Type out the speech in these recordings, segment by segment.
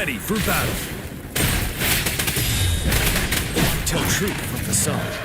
Ready for battle. Tell truth from facade.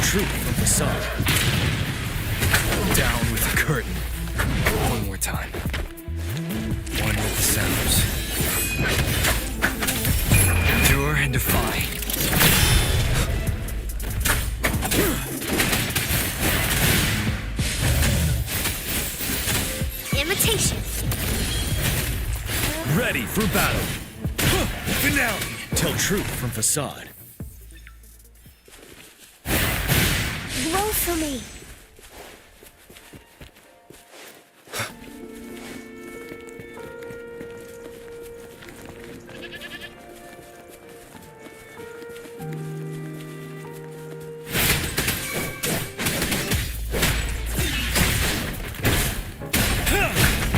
Truth from facade. Down with the curtain. One more time. One with the sounds. Endure and defy. Imitation. Ready for battle. Finale. Tell truth from facade. Blow for me.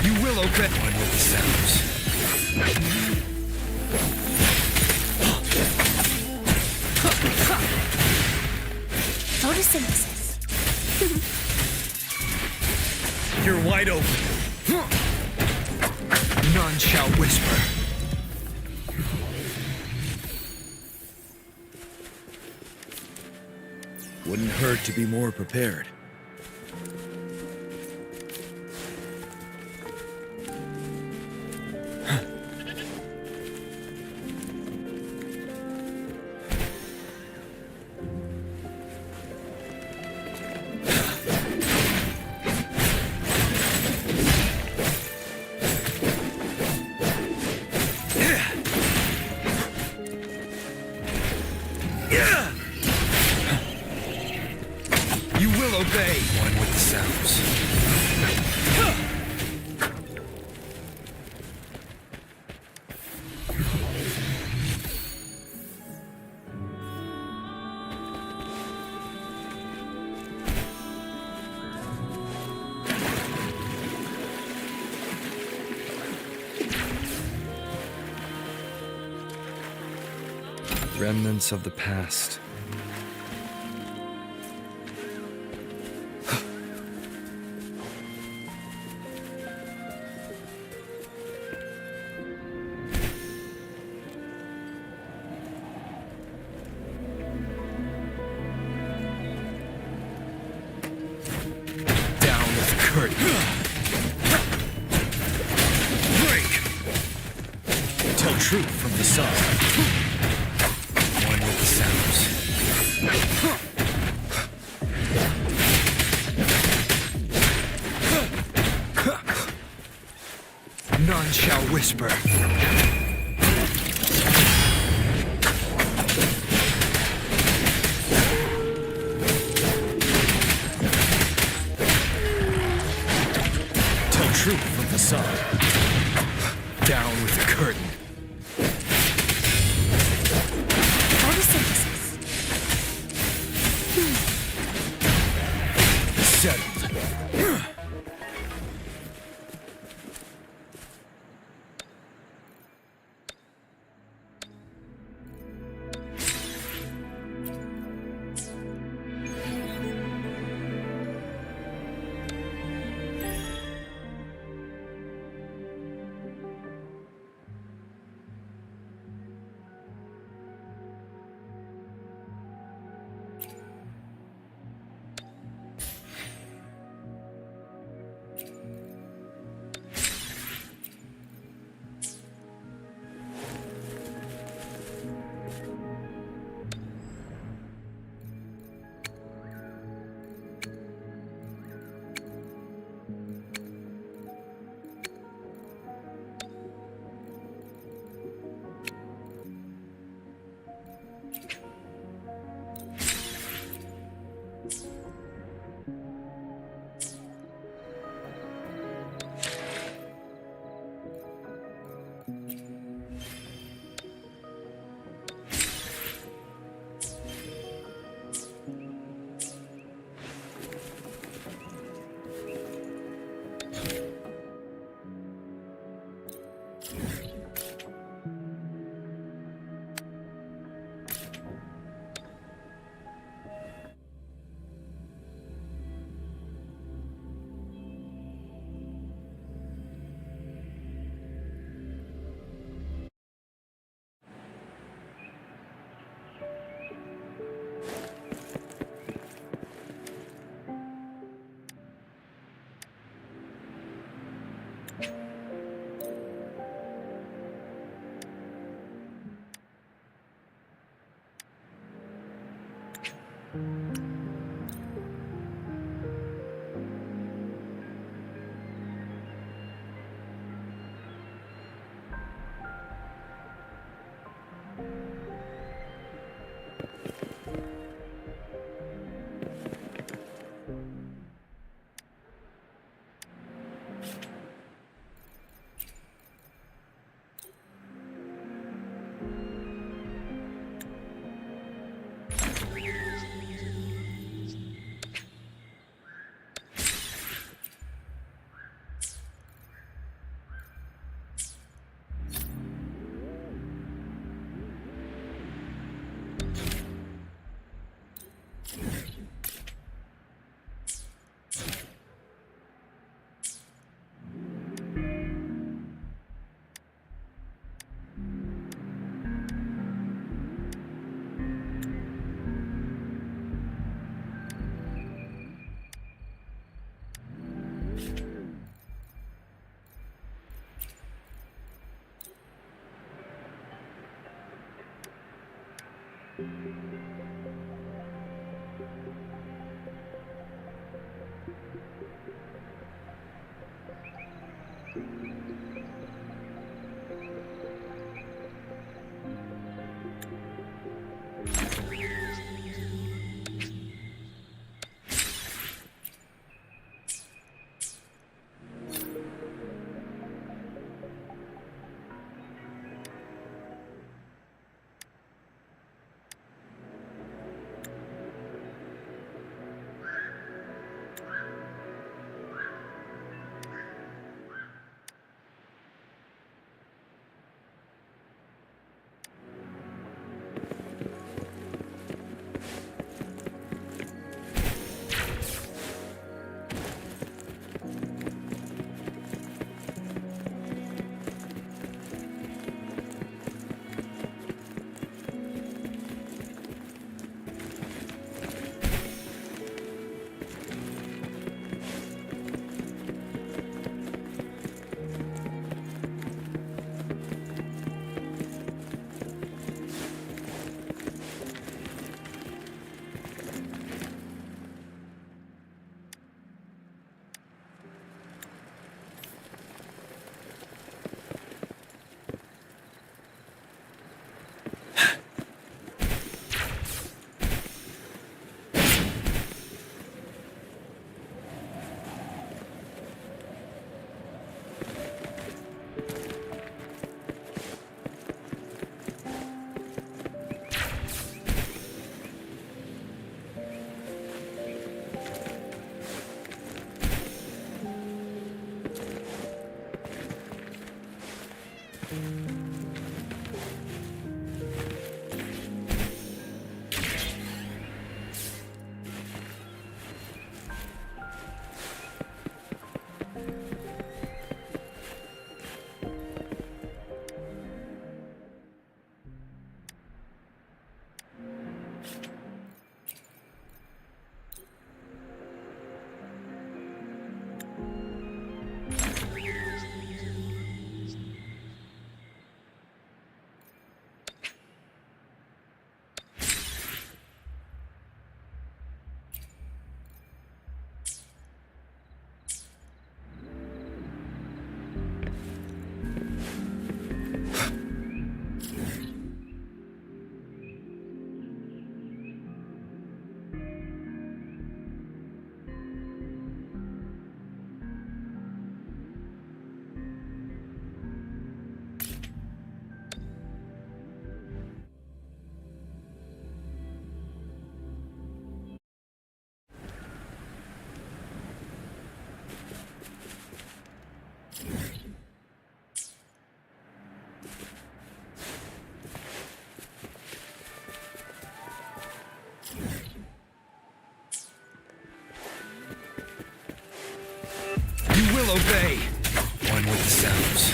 You will obey. One with the sounds. Photosynthesis. You're wide open. None shall whisper. Wouldn't hurt to be more prepared. You will obey. One with the sounds. Remnants of the past. truth from the sun. One with the sounds. None shall whisper. Tell truth from the sun. Down with the curtain. Photosynthesis. Settled. You will obey. One with the sounds.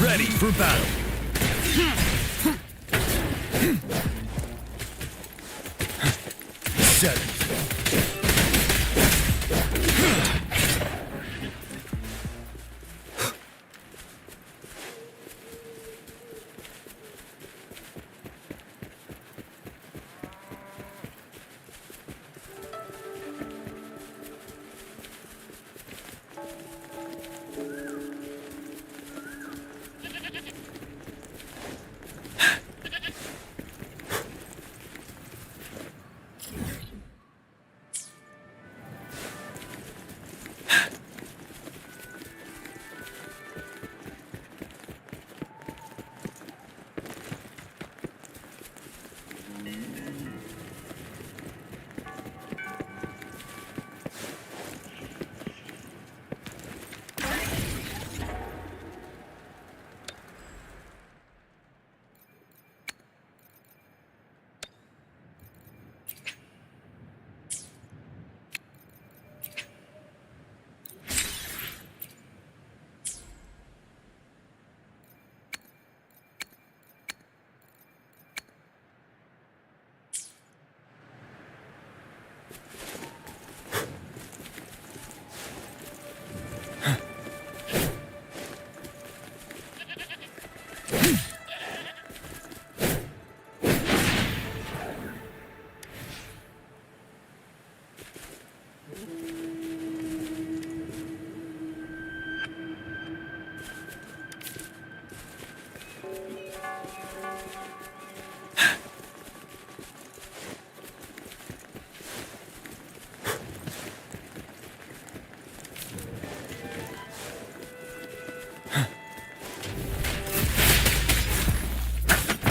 Ready for battle. Set it.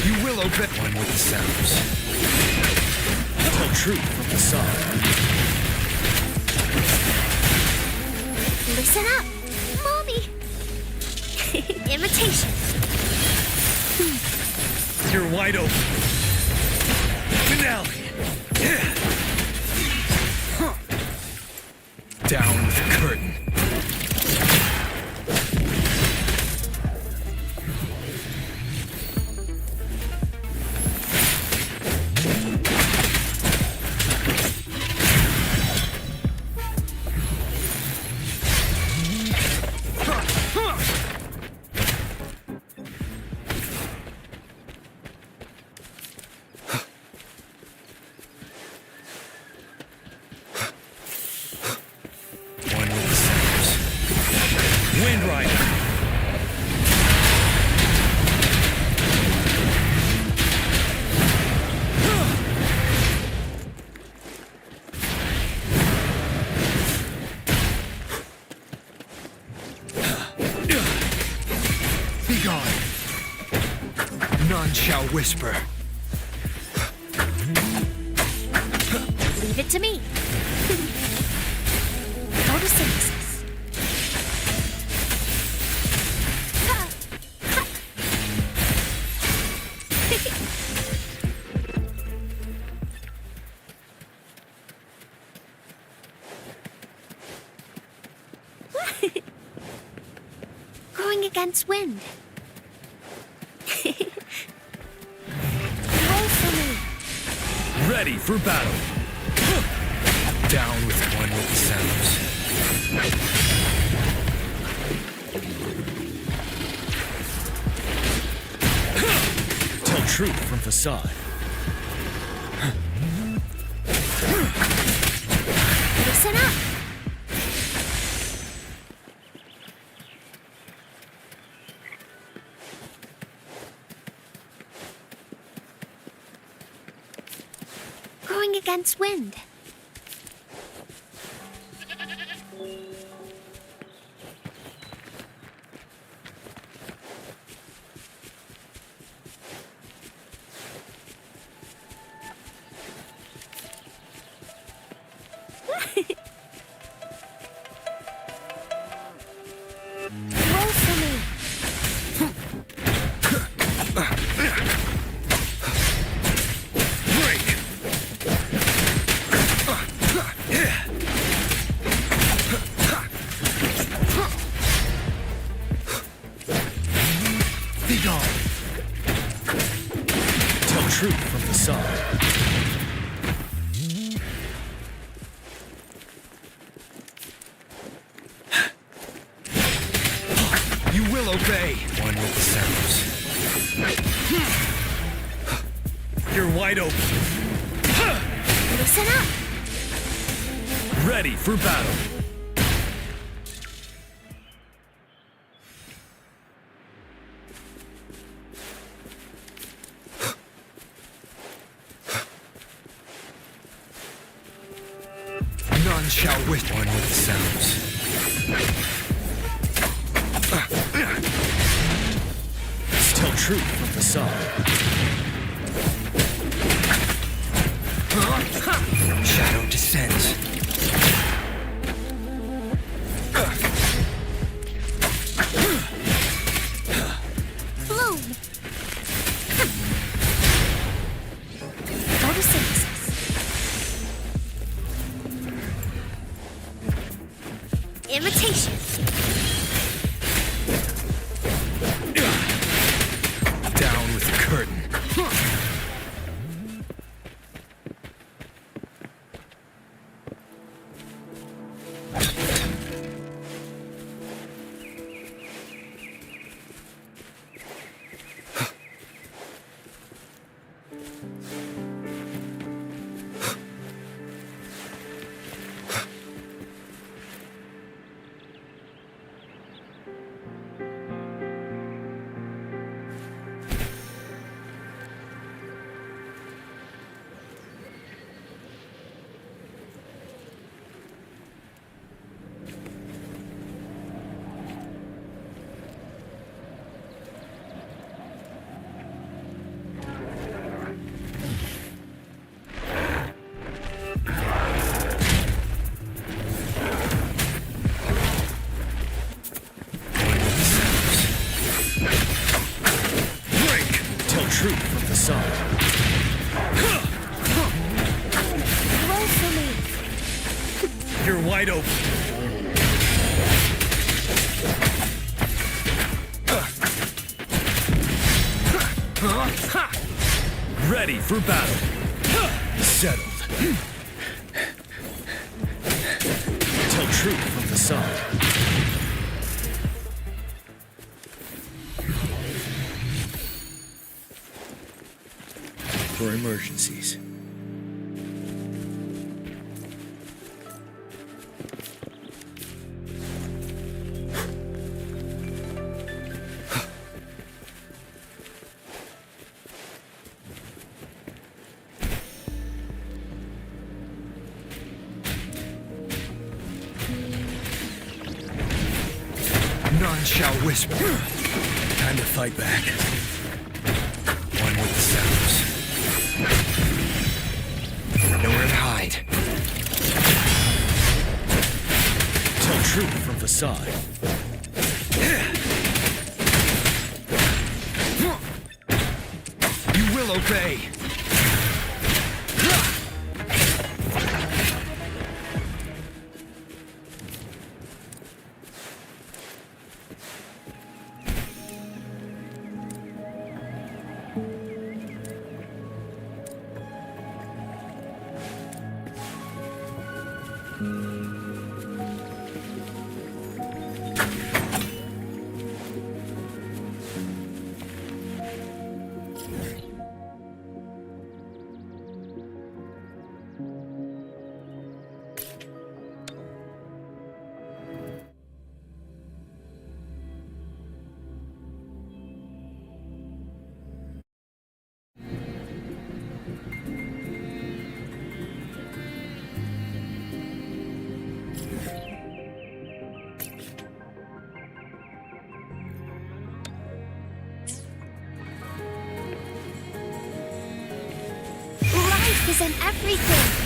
You will obey. One with the sounds. Tell truth from the song. Listen up, Mommy. Imitation. You're wide open. Finale. Down with the curtain. None shall whisper. Leave it to me. Photosynthesis. Going against wind. Roll for me. Ready for battle. Down with one with the sounds. Tell truth from facade. Listen up. Going against wind. Roll for me. Break! Be gone! Tell truth from facade. You will obey. One with the sounds. You're wide open. Listen up. Ready for battle. None shall wit. One with the sounds. Tell truth from facade. Shadow descends. Bloom. Photosynthesis. Imitation. Down with the curtain. Truth from facade. Roll for me. You're wide open. Ready for battle. Settled. Tell truth from facade. For emergencies. None shall whisper. Time to fight back. One with the sounds. Nowhere to hide. Tell truth from facade. You will obey. Life isn't everything.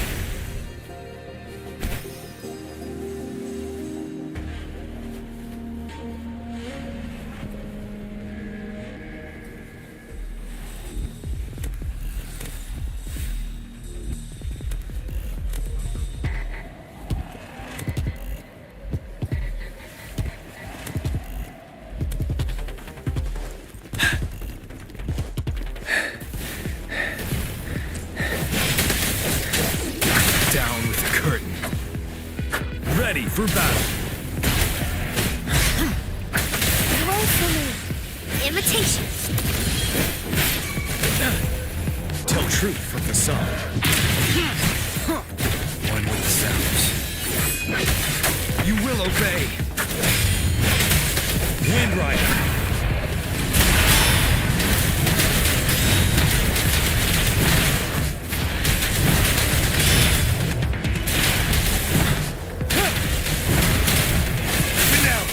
Down with the curtain. Ready for battle. Roll for me. Imitation. Tell truth from facade. One with the sounds. You will obey. Wind Rider.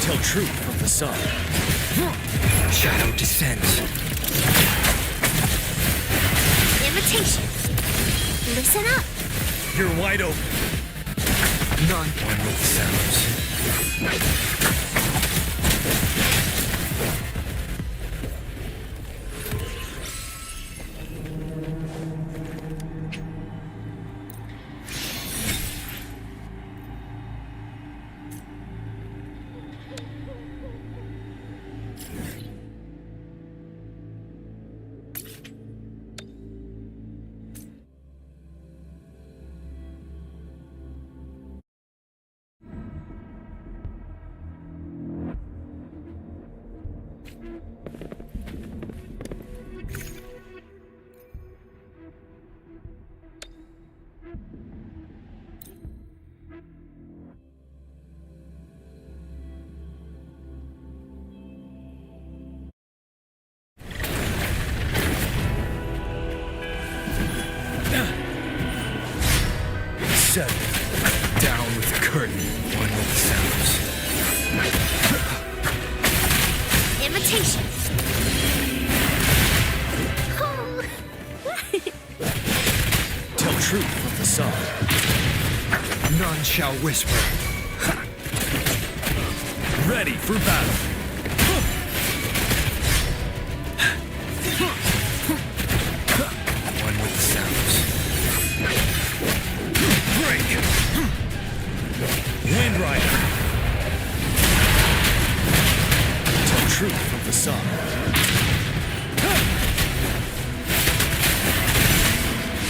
Tell truth from facade. Shadow descends. Imitation. Listen up. You're wide open. None. One with the sounds. Seven. Down with the curtain. One with the sounds. Imitation. Oh. Tell truth from facade. None shall whisper. Ready for battle. One with the sounds. Break! Wind Rider! Tell truth from facade.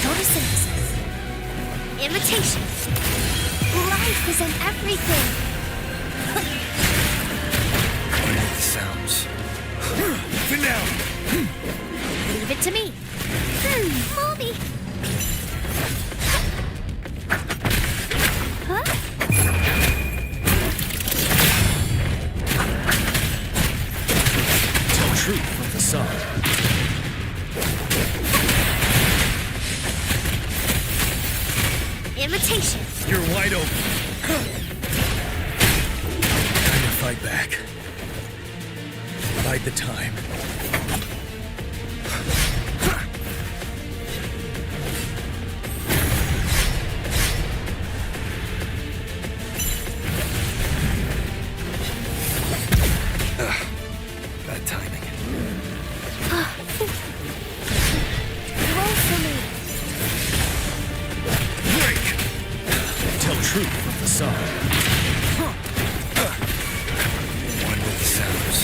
Photosynthesis. Imitation. Life isn't everything. One with the sounds. Finale! Leave it to me. Mommy. Huh? Tell truth from facade. Imitation. You're wide open. Time to fight back. Bide the time. Bad timing. Roll for me. Break! Tell truth from facade. One with the sounds.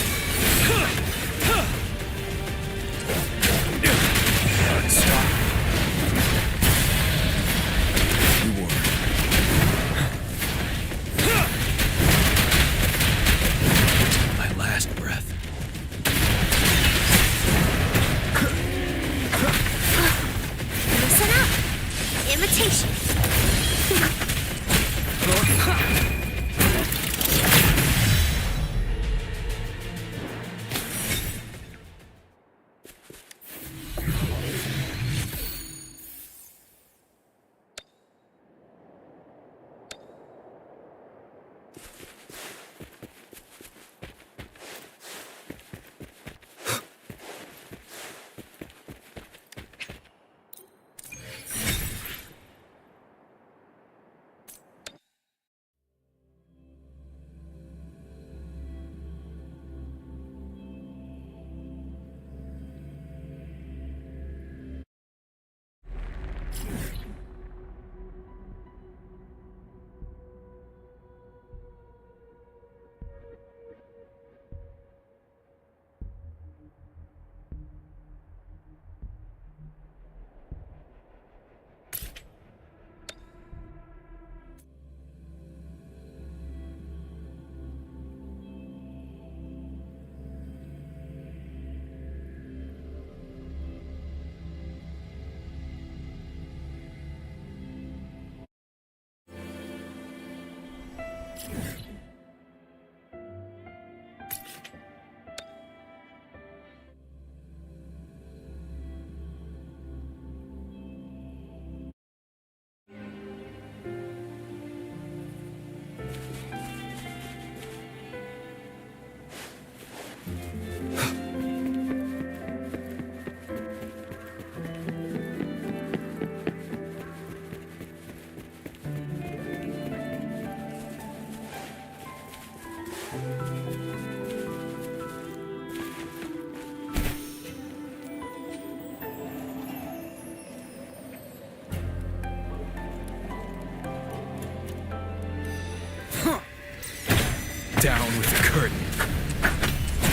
Down with the curtain.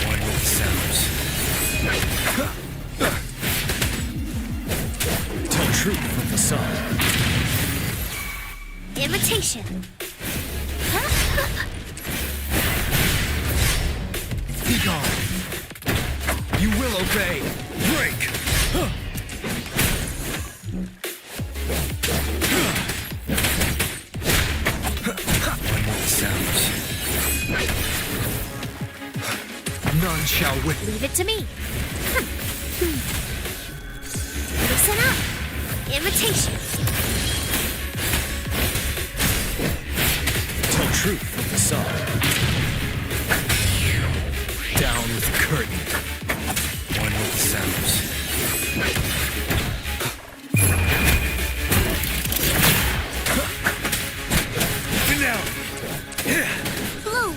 One with the sounds. Tell truth from the sun. Imitation. Be gone. You will obey. Break. One with the sounds. None shall whip. Leave it to me. Listen up. Imitation. Tell truth from the sun. Down with the curtain. One with the sounds. And now. Bloom.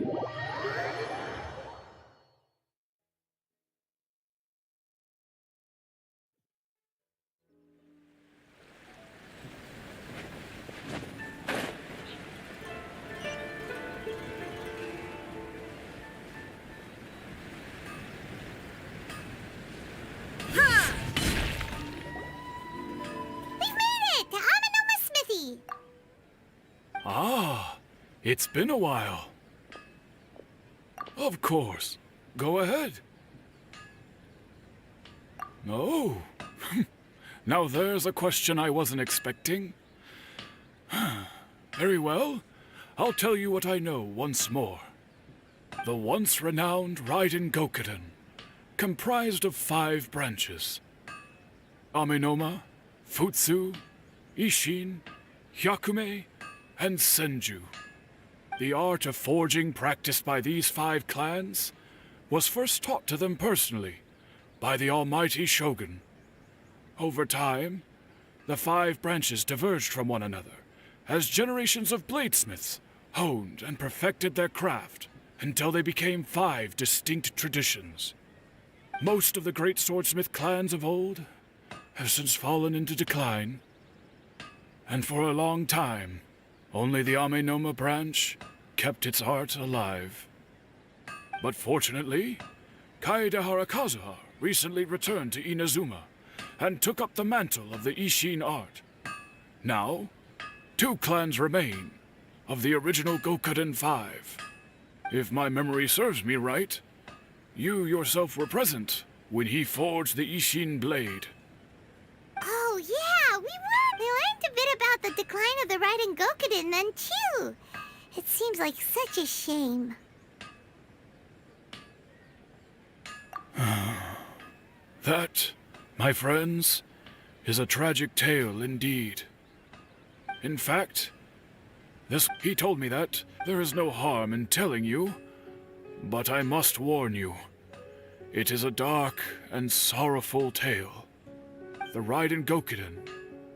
We've made it to Amanoma Smithy. Ah, it's been a while. Of course. Go ahead. Oh. Now there's a question I wasn't expecting. Very well. I'll tell you what I know once more. The once renowned Raiden Gokuden, comprised of 5 branches. Amenoma, Futsu, Ishin, Hyakume, and Senju. The art of forging practiced by these 5 clans was first taught to them personally by the almighty Shogun. Over time, the 5 branches diverged from one another as generations of bladesmiths honed and perfected their craft until they became 5 distinct traditions. Most of the great swordsmith clans of old have since fallen into decline, and for a long time, only the Amenoma branch kept its art alive. But fortunately, Kaedehara Kazuha recently returned to Inazuma and took up the mantle of the Ishin art. Now, 2 clans remain of the original Gokuden 5. If my memory serves me right, you yourself were present when he forged the Ishin blade. Oh, yeah, we were. We learned a bit about the decline of the Raiden Gokuden then, too. It seems like such a shame. That, my friends, is a tragic tale indeed. In fact, he told me that there is no harm in telling you, but I must warn you. It is a dark and sorrowful tale. The Raiden Gokuden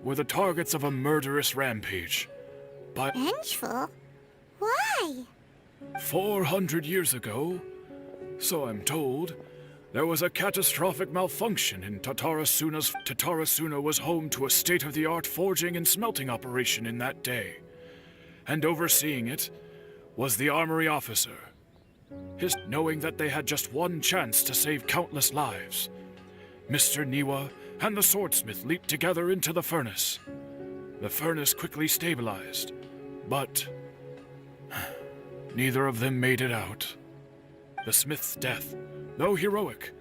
were the targets of a murderous rampage by... Vengeful? Why? 400 years ago, so I'm told, there was a catastrophic malfunction in Tatarasuna's... Tatarasuna was home to a state-of-the-art forging and smelting operation in that day, and overseeing it was the armory officer. Knowing that they had just one chance to save countless lives, Mr. Niwa and the swordsmith leaped together into the furnace. The furnace quickly stabilized, but neither of them made it out. The smith's death, though heroic,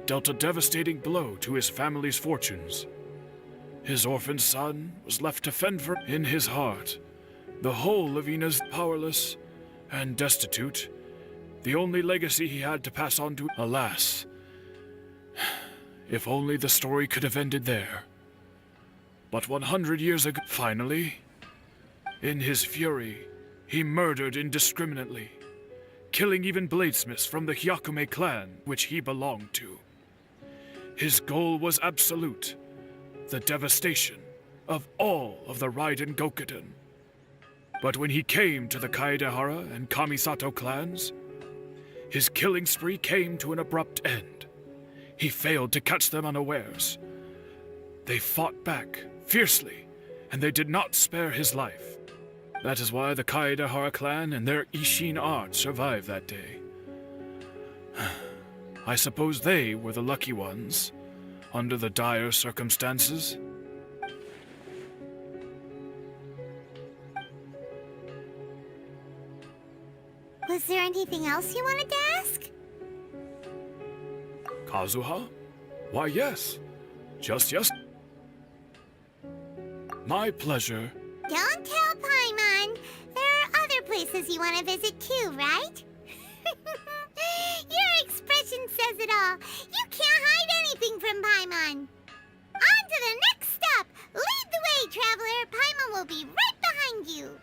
dealt a devastating blow to his family's fortunes. His orphaned son was left to fend for in his heart. The whole of Ina's powerless and destitute, the only legacy he had to pass on to... Alas, if only the story could have ended there. But 100 years ago, finally, in his fury, he murdered indiscriminately, killing even bladesmiths from the Hyakume clan, which he belonged to. His goal was absolute, the devastation of all of the Raiden Gokuden. But when he came to the Kaedehara and Kamisato clans, his killing spree came to an abrupt end. He failed to catch them unawares. They fought back fiercely, and they did not spare his life. That is why the Kaedehara clan and their Ishin art survived that day. I suppose they were the lucky ones, under the dire circumstances. Was there anything else you wanted to ask? Kazuha? Why, yes. Just yes. My pleasure. Don't tell Paimon. There are other places you want to visit too, right? Your expression says it all. You can't hide anything from Paimon. On to the next stop. Lead the way, traveler. Paimon will be right behind you.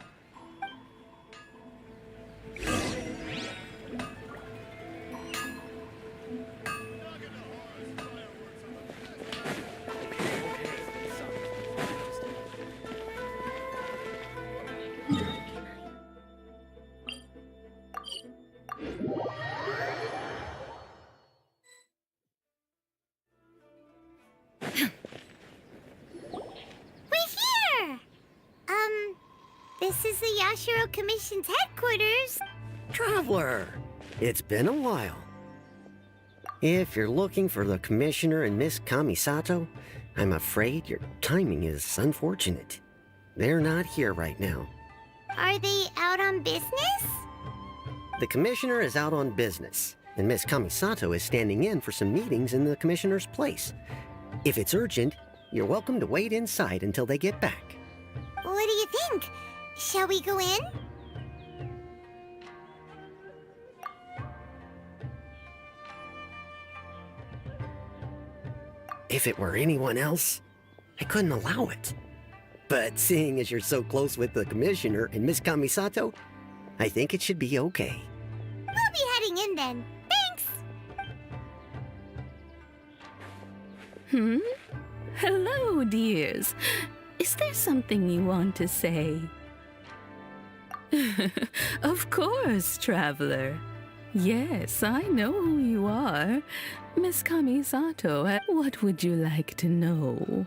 This is the Yashiro Commission's headquarters. Traveler, it's been a while. If you're looking for the Commissioner and Miss Kamisato, I'm afraid your timing is unfortunate. They're not here right now. Are they out on business? The Commissioner is out on business, and Miss Kamisato is standing in for some meetings in the Commissioner's place. If it's urgent, you're welcome to wait inside until they get back. What do you think? Shall we go in? If it were anyone else, I couldn't allow it. But seeing as you're so close with the Commissioner and Miss Kamisato, I think it should be okay. We'll be heading in then. Thanks! Hello, dears. Is there something you want to say? Of course, traveler. Yes, I know who you are. Miss Kamisato, what would you like to know?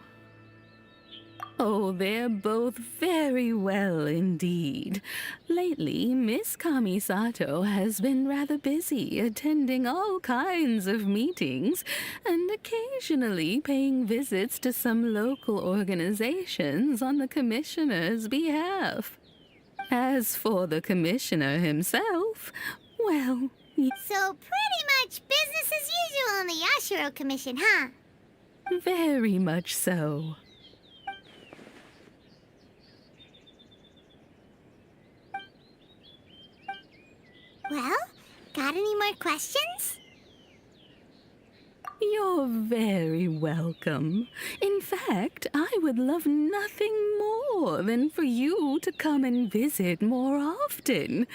Oh, they're both very well indeed. Lately, Miss Kamisato has been rather busy attending all kinds of meetings and occasionally paying visits to some local organizations on the Commissioner's behalf. As for the Commissioner himself, well, So pretty much business as usual in the Yashiro Commission, huh? very much so. Well, got any more questions? You're very welcome. In fact, I would love nothing more than for you to come and visit more often.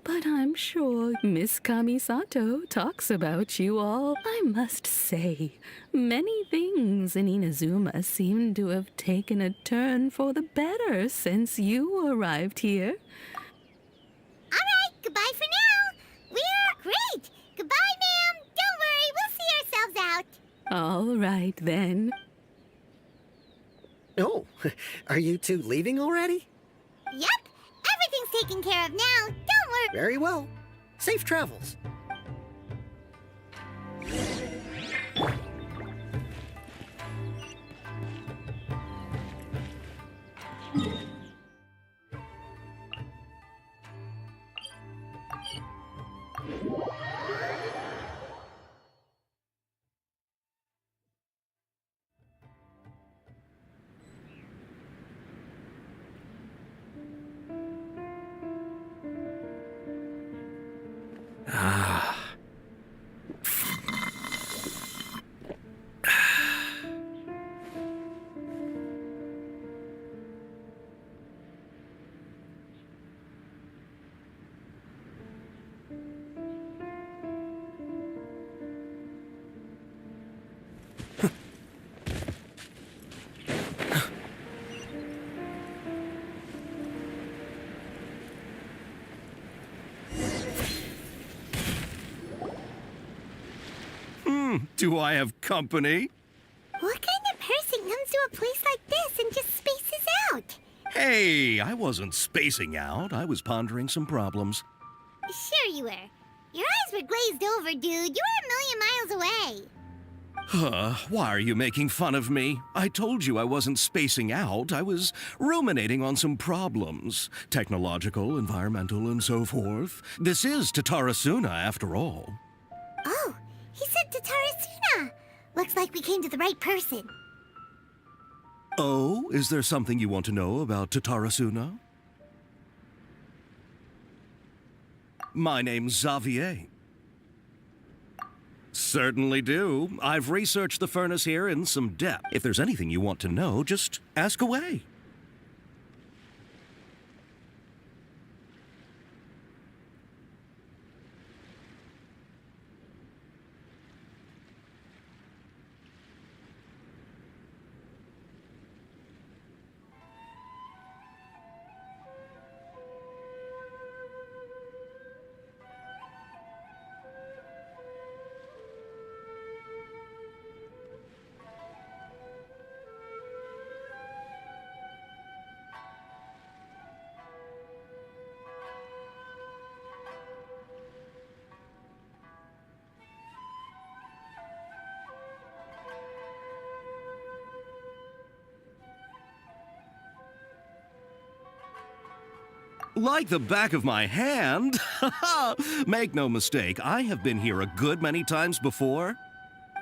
But I'm sure Miss Kamisato talks about you all. I must say, many things in Inazuma seem to have taken a turn for the better since you arrived here. All right, goodbye for now. We're great. Goodbye, ma'am. Don't worry, we'll see ourselves out. All right, then. Oh, are you two leaving already? Yep, everything's taken care of now. Don't worry. Very well. Safe travels. Do I have company? What kind of person comes to a place like this and just spaces out? Hey, I wasn't spacing out. I was pondering some problems. Sure you were. Your eyes were glazed over, dude. You were a million miles away. Why are you making fun of me? I told you I wasn't spacing out. I was ruminating on some problems. Technological, environmental, and so forth. This is Tatarasuna, after all. Oh, he said Tatarasuna. Looks like we came to the right person. Oh, is there something you want to know about Tatarasuna? My name's Xavier. Certainly do. I've researched the furnace here in some depth. If there's anything you want to know, just ask away. Like the back of my hand? Make no mistake, I have been here a good many times before.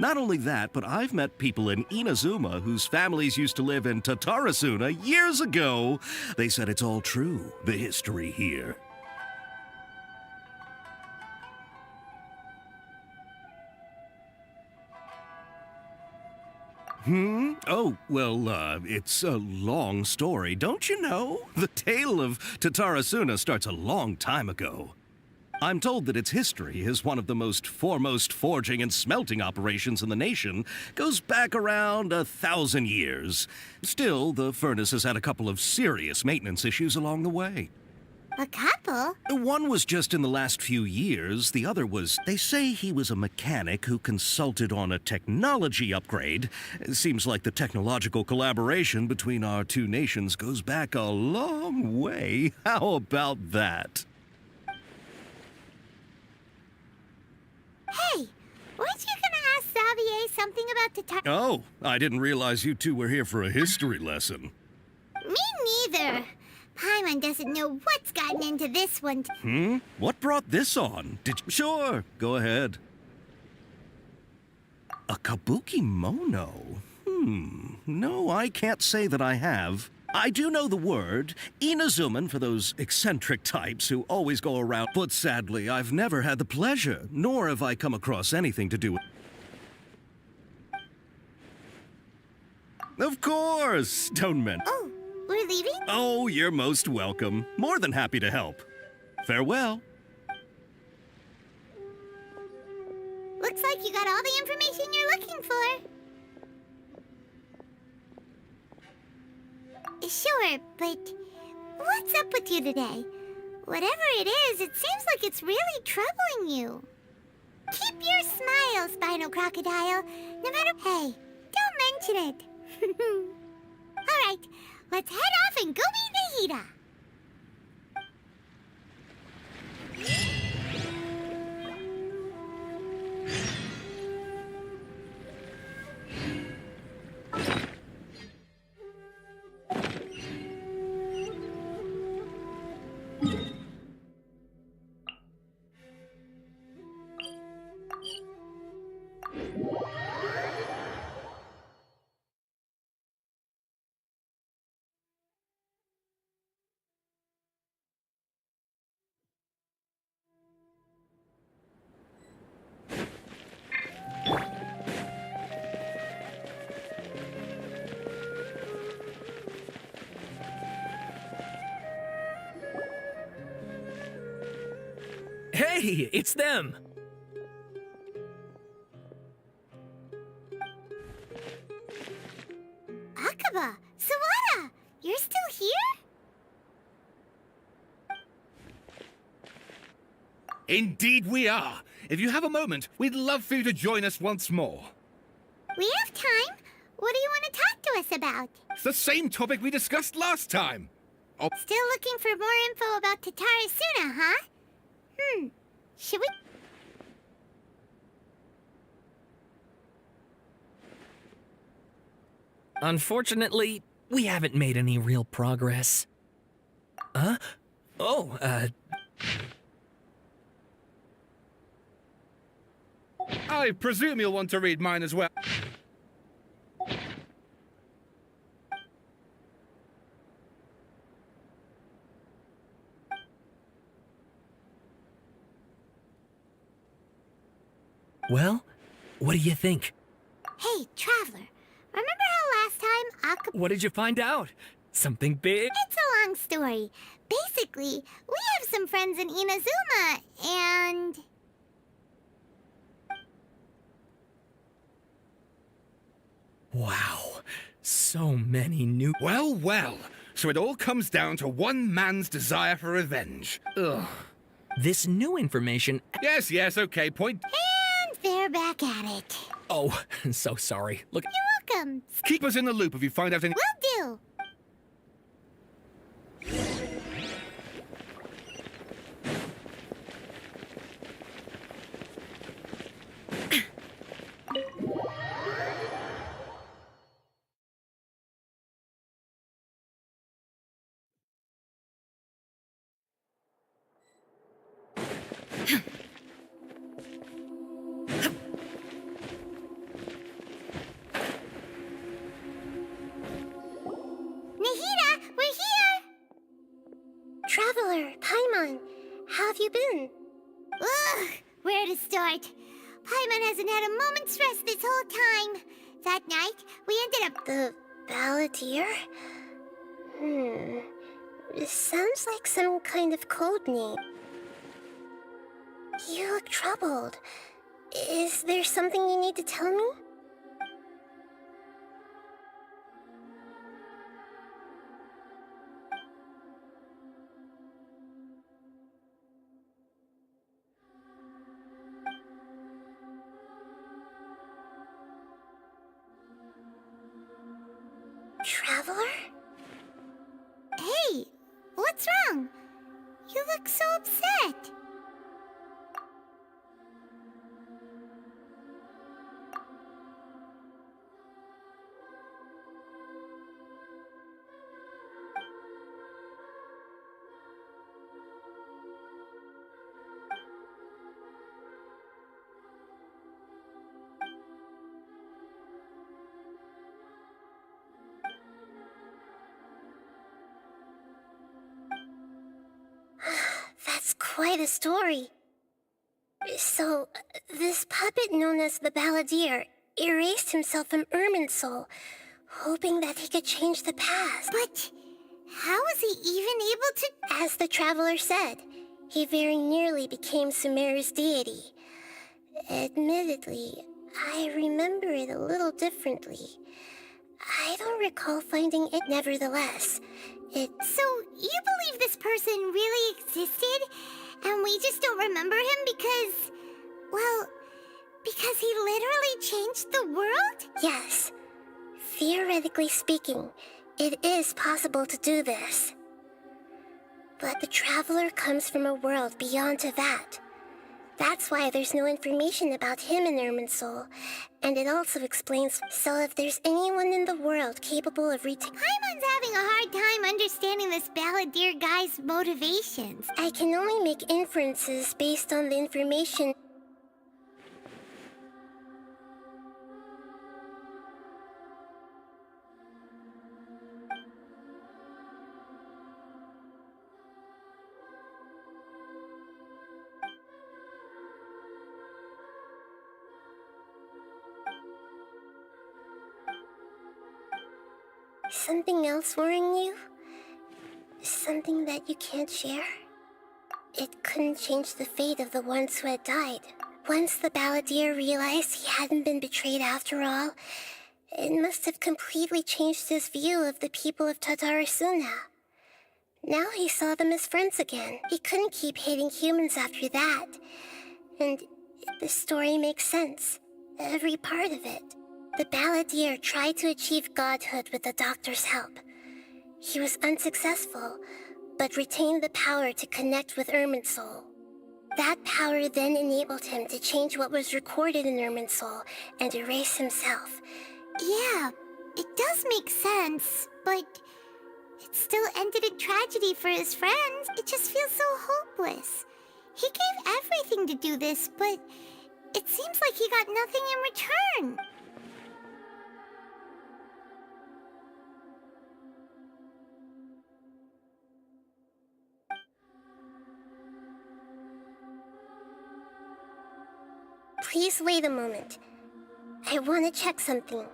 Not only that, but I've met people in Inazuma whose families used to live in Tatarasuna years ago. They said it's all true, the history here. Oh, well, it's a long story, don't you know? The tale of Tatarasuna starts a long time ago. I'm told that its history is one of the most foremost forging and smelting operations in the nation, goes back around 1,000 years. Still, the furnace has had a couple of serious maintenance issues along the way. A couple? One was just in the last few years. The other was, they say he was a mechanic who consulted on a technology upgrade. It seems like the technological collaboration between our two nations goes back a long way. How about that? Hey, weren't you gonna ask Xavier something about Tatar? Oh, I didn't realize you two were here for a history lesson. Me neither. Paimon doesn't know what's gotten into this one. What brought this on? Sure, go ahead. A kabuki mono? No, I can't say that I have. I do know the word, Inazuman, for those eccentric types who always go around, but sadly, I've never had the pleasure, nor have I come across anything to do with... Of course! Don't mention... Oh, we're leaving? Oh, you're most welcome. More than happy to help. Farewell. Looks like you got all the information you're looking for. Sure, but what's up with you today? Whatever it is, it seems like it's really troubling you. Keep your smile, Spinal Crocodile. No matter... Hey, don't mention it. All right, let's head off and go meet Nahida. Hey, it's them! Akaba, Sawada, you're still here? Indeed we are. If you have a moment, we'd love for you to join us once more. We have time. What do you want to talk to us about? It's the same topic we discussed last time. Oh, Still looking for more info about Tatarasuna, huh? Should we... Unfortunately, we haven't made any real progress. Huh? Oh, I presume you'll want to read mine as well. well, what do you think? Hey, Traveler, remember how last time Akaba... What did you find out? Something big? It's a long story. Basically, we have some friends in Inazuma, and... Wow, so many new... Well, well. So it all comes down to one man's desire for revenge. Ugh. This new information... Yes, yes, okay, point. And they're back at it. Oh, so sorry. Look, You're welcome. Keep us in the loop if you find out any... Will do. Nahida, we're here! Traveler, Paimon, how have you been? Ugh, where to start? Paimon hasn't had a moment's rest this whole time. That night, we ended up... The Balladeer? This sounds like some kind of code name. You look troubled. Is there something you need to tell me? Traveler? Hey, what's wrong? You look so upset. That's quite a story. So, this puppet known as the Balladeer erased himself from Irminsul, hoping that he could change the past. But how was he even able to... As the Traveler said, he very nearly became Sumeru's deity. Admittedly, I remember it a little differently. I don't recall finding it nevertheless. So, you believe this person really existed, and we just don't remember him because... well, because he literally changed the world? Yes. Theoretically speaking, it is possible to do this. But the Traveler comes from a world beyond to that. That's why there's no information about him in Irminsul, and it also explains, so if there's anyone in the world capable of Paimon's having a hard time understanding this Balladeer guy's motivations. I can only make inferences based on the information. Something else worrying you? Something that you can't share? It couldn't change the fate of the ones who had died. Once the Balladeer realized he hadn't been betrayed after all, it must have completely changed his view of the people of Tatarasuna. Now he saw them as friends again. He couldn't keep hating humans after that. And the story makes sense. Every part of it. The Balladeer tried to achieve godhood with the Doctor's help. He was unsuccessful, but retained the power to connect with Irminsul. That power then enabled him to change what was recorded in Irminsul and erase himself. Yeah, it does make sense, but it still ended in tragedy for his friends. It just feels so hopeless. He gave everything to do this, but it seems like he got nothing in return. Please wait a moment. I want to check something.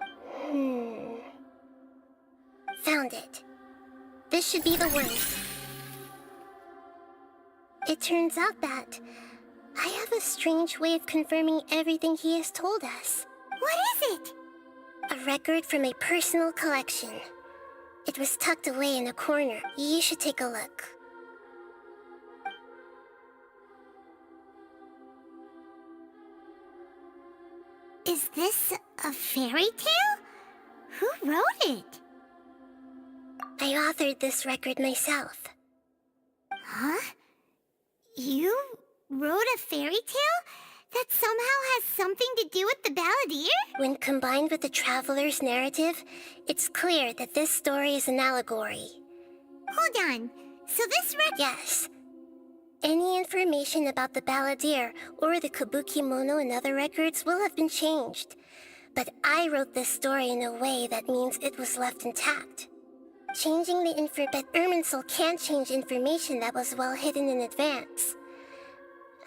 Found it. This should be the one. It turns out that I have a strange way of confirming everything he has told us. What is it? A record from a personal collection. It was tucked away in a corner. You should take a look. Is this a fairy tale? Who wrote it? I authored this record myself. Huh? You wrote a fairy tale that somehow has something to do with the Balladeer? When combined with the Traveler's narrative, it's clear that this story is an allegory. Hold on. So this record... Yes. Any information about the balladeer or the kabuki mono and other records will have been changed. But I wrote this story in a way that means it was left intact. Changing the info, but Irminsul can't change information that was well hidden in advance.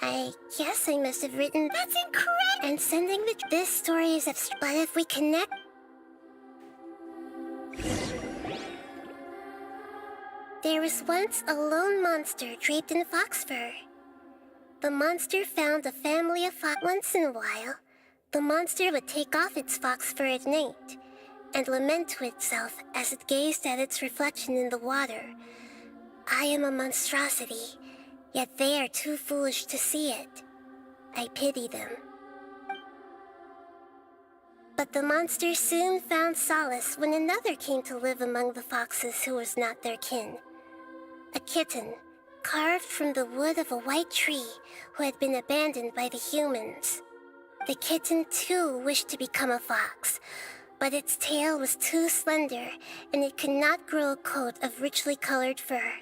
I guess I must have written... That's incredible! And sending this story is abstract, but if we connect... There was once a lone monster draped in fox fur. The monster found a family of fox. Once in a while, the monster would take off its fox fur at night and lament to itself as it gazed at its reflection in the water. I am a monstrosity, yet they are too foolish to see it. I pity them. But the monster soon found solace when another came to live among the foxes who was not their kin. A kitten, carved from the wood of a white tree who had been abandoned by the humans. The kitten too wished to become a fox, but its tail was too slender and it could not grow a coat of richly colored fur.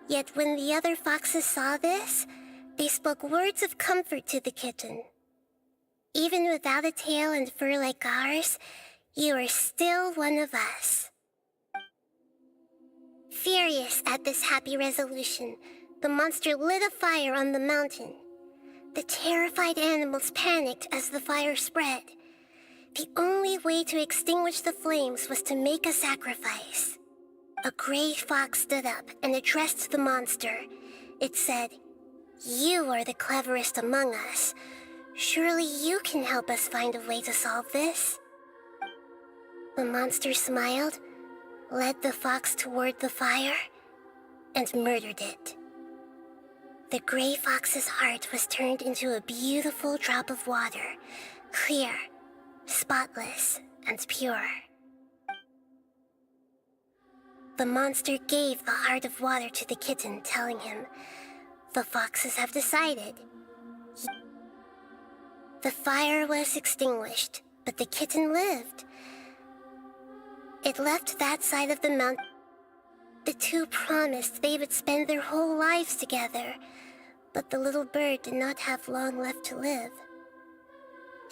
Yet when the other foxes saw this, they spoke words of comfort to the kitten. Even without a tail and fur like ours, you are still one of us. Furious at this happy resolution, the monster lit a fire on the mountain. The terrified animals panicked as the fire spread. The only way to extinguish the flames was to make a sacrifice. A gray fox stood up and addressed the monster. It said, "You are the cleverest among us. Surely you can help us find a way to solve this." The monster smiled, led the fox toward the fire, and murdered it. The gray fox's heart was turned into a beautiful drop of water, clear, spotless, and pure. The monster gave the heart of water to the kitten, telling him, "The foxes have decided." The fire was extinguished, but the kitten lived. It left that side of the mountain. The two promised they would spend their whole lives together, but the little bird did not have long left to live.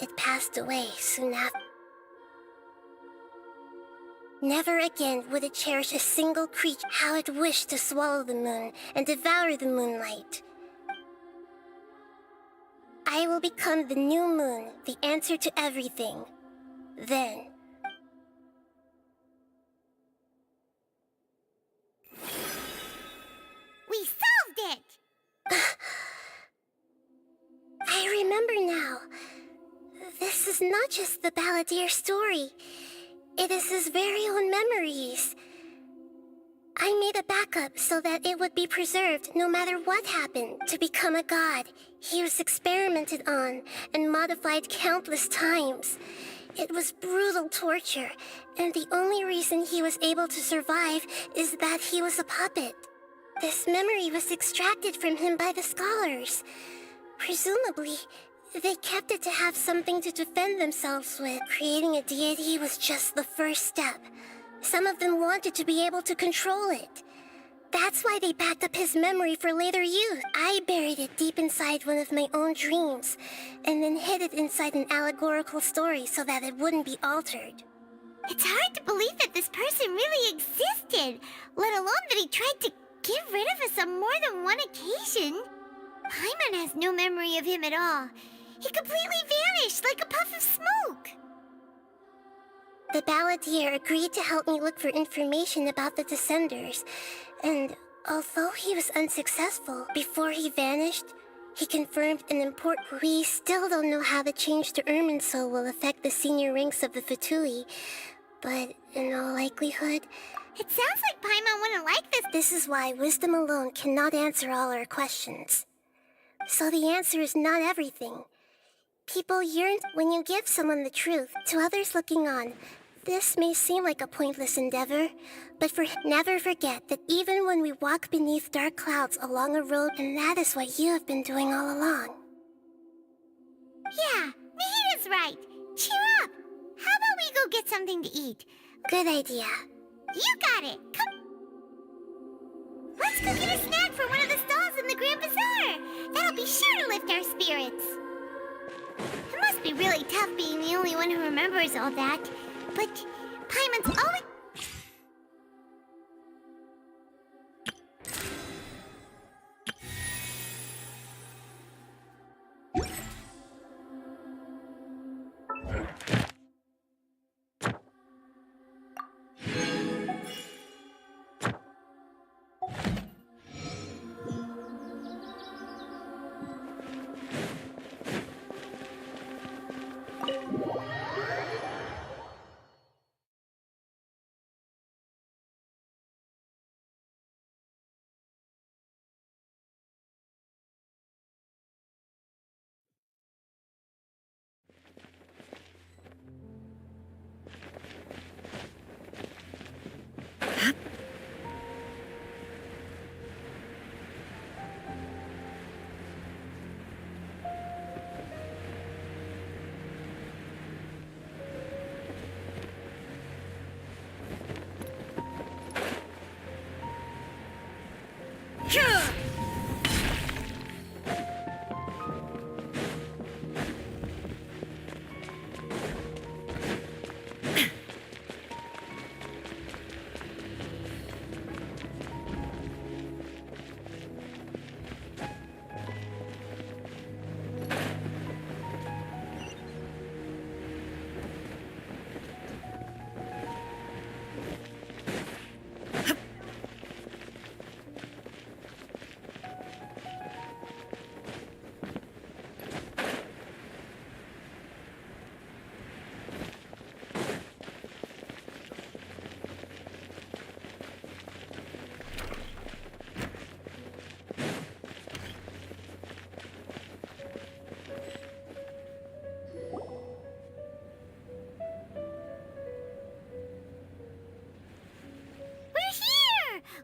It passed away soon after. Never again would it cherish a single creature. How it wished to swallow the moon and devour the moonlight. I will become the new moon, the answer to everything. Then... We solved it! I remember now. This is not just the balladeer story. It is his very own memories. I made a backup so that it would be preserved no matter what happened. To become a god, he was experimented on and modified countless times. It was brutal torture, and the only reason he was able to survive is that he was a puppet. This memory was extracted from him by the scholars. Presumably, they kept it to have something to defend themselves with. Creating a deity was just the first step. Some of them wanted to be able to control it. That's why they backed up his memory for later use. I buried it deep inside one of my own dreams, and then hid it inside an allegorical story so that it wouldn't be altered. It's hard to believe that this person really existed, let alone that he tried to get rid of us on more than one occasion. Paimon has no memory of him at all. He completely vanished like a puff of smoke. The balladeer agreed to help me look for information about the Descenders, and although he was unsuccessful before he vanished, he confirmed an important... We still don't know how the change to Irminsul will affect the senior ranks of the Fatui, but in all likelihood... It sounds like Paimon wouldn't like this. This is why wisdom alone cannot answer all our questions. So the answer is not everything. People yearn when you give someone the truth to others looking on. This may seem like a pointless endeavor, but never forget that even when we walk beneath dark clouds along a road, and that is what you have been doing all along. Yeah, Nahita's right. Cheer up. How about we go get something to eat? Good idea. You got it. Come. Let's go get a snack from one of the stalls. That'll be sure to lift our spirits. It must be really tough being the only one who remembers all that. But Paimon's always...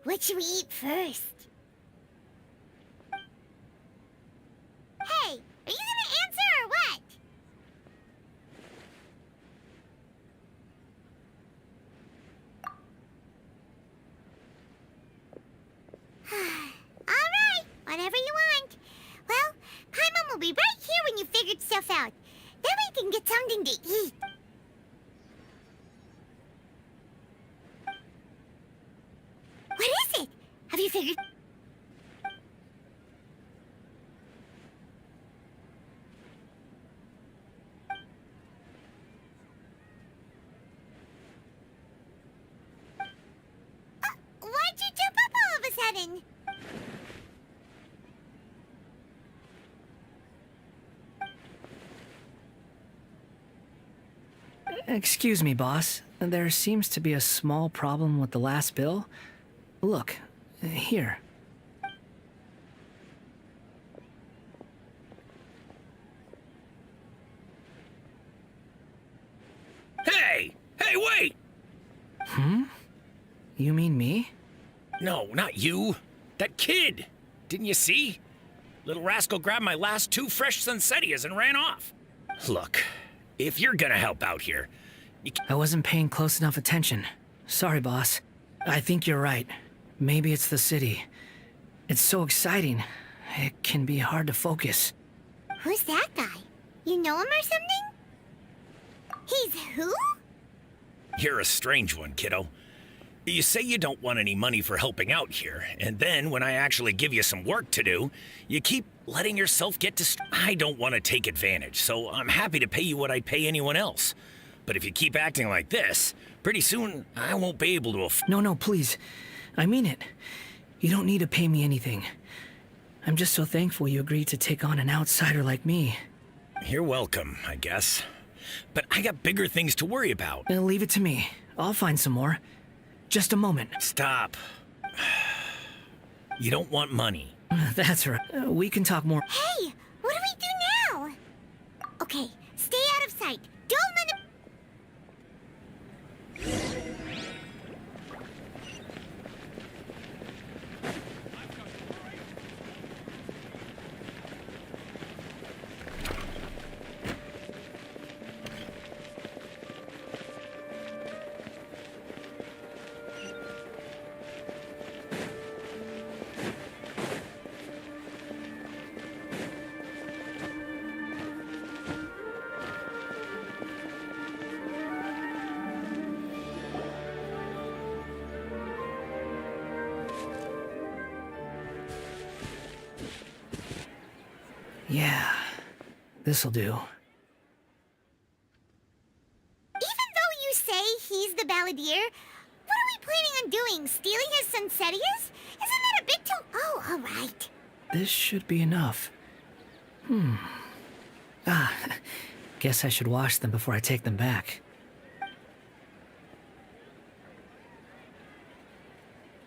What should we eat first? Hey, are you gonna answer or what? Alright, whatever you want. Well, Paimon will be right here when you figured stuff out. Then we can get something to eat. What is it? Have you figured... Why'd you jump up all of a sudden? Excuse me, boss. There seems to be a small problem with the last bill. Look, here. Hey! Hey, wait! You mean me? No, not you. That kid! Didn't you see? Little rascal grabbed my last 2 fresh Sunsettias and ran off. Look, if you're gonna help out here, I wasn't paying close enough attention. Sorry, boss. I think you're right. Maybe it's the city. It's so exciting. It can be hard to focus. Who's that guy? You know him or something? He's who? You're a strange one, kiddo. You say you don't want any money for helping out here, and then when I actually give you some work to do, you keep letting yourself get I don't want to take advantage, so I'm happy to pay you what I'd pay anyone else. But if you keep acting like this, pretty soon I won't be able to No, please. I mean it. You don't need to pay me anything. I'm just so thankful you agreed to take on an outsider like me. You're welcome, I guess. But I got bigger things to worry about. Leave it to me. I'll find some more. Just a moment. Stop. You don't want money. That's right. We can talk more. Hey, what do we do now? Okay, stay out of sight. Don't let him... Yeah, this'll do. Even though you say he's the balladeer, what are we planning on doing? Stealing his Sunsetias? Isn't that a bit too... Oh, alright. This should be enough. Guess I should wash them before I take them back.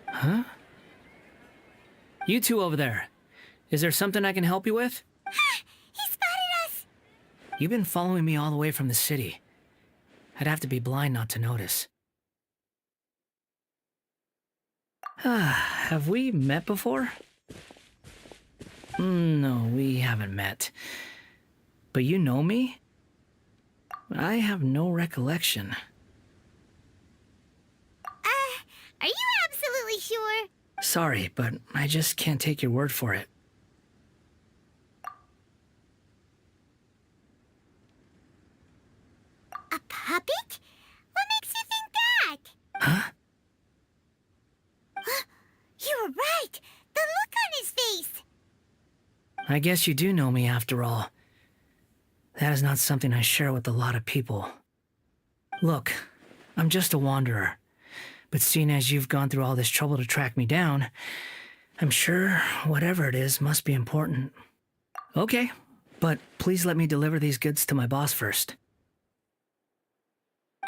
Huh? You two over there. Is there something I can help you with? He spotted us! You've been following me all the way from the city. I'd have to be blind not to notice. Have we met before? No, we haven't met. But you know me? I have no recollection. Are you absolutely sure? Sorry, but I just can't take your word for it. A puppet? What makes you think that? Huh? You were right! The look on his face! I guess you do know me after all. That is not something I share with a lot of people. Look, I'm just a wanderer. But seeing as you've gone through all this trouble to track me down, I'm sure whatever it is must be important. Okay, but please let me deliver these goods to my boss first.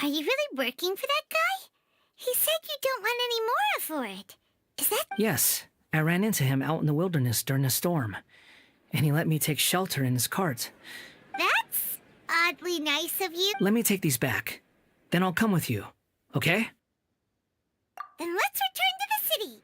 Are you really working for that guy? He said you don't want any more for it. Is that... Yes, I ran into him out in the wilderness during a storm, and he let me take shelter in his cart. That's oddly nice of you. Let me take these back. Then I'll come with you, okay? Then let's return to the city.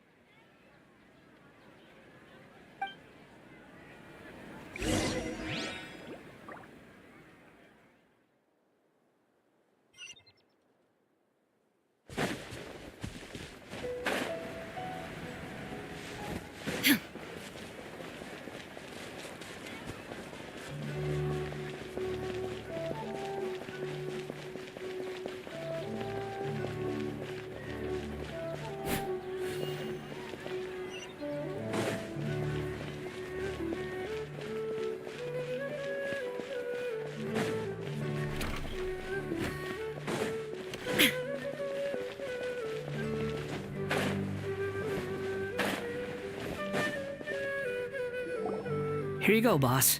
Here you go, boss.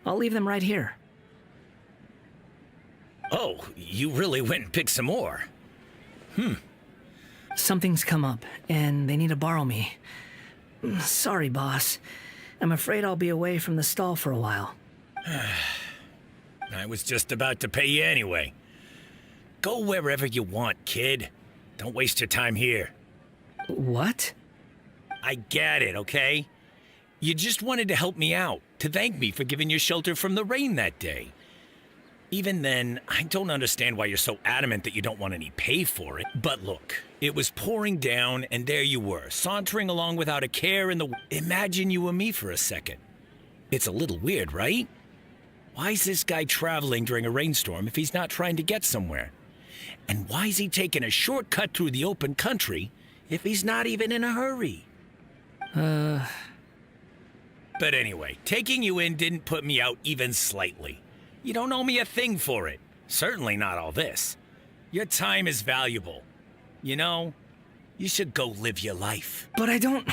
I'll leave them right here. Oh, you really went and picked some more. Something's come up, and they need to borrow me. Sorry, boss. I'm afraid I'll be away from the stall for a while. I was just about to pay you anyway. Go wherever you want, kid. Don't waste your time here. What? I get it, okay? You just wanted to help me out, to thank me for giving you shelter from the rain that day. Even then, I don't understand why you're so adamant that you don't want any pay for it. But look, it was pouring down, and there you were, sauntering along without a care in the... Imagine you were me for a second. It's a little weird, right? Why's this guy traveling during a rainstorm if he's not trying to get somewhere? And why's he taking a shortcut through the open country if he's not even in a hurry? But anyway, taking you in didn't put me out even slightly. You don't owe me a thing for it. Certainly not all this. Your time is valuable. You know, you should go live your life. But I don't...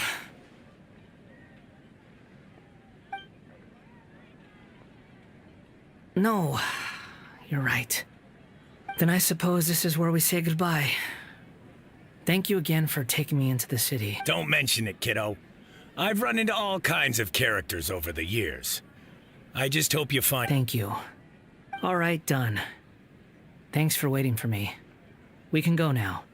No, you're right. Then I suppose this is where we say goodbye. Thank you again for taking me into the city. Don't mention it, kiddo. I've run into all kinds of characters over the years. I just hope you find... Thank you. All right, done. Thanks for waiting for me. We can go now.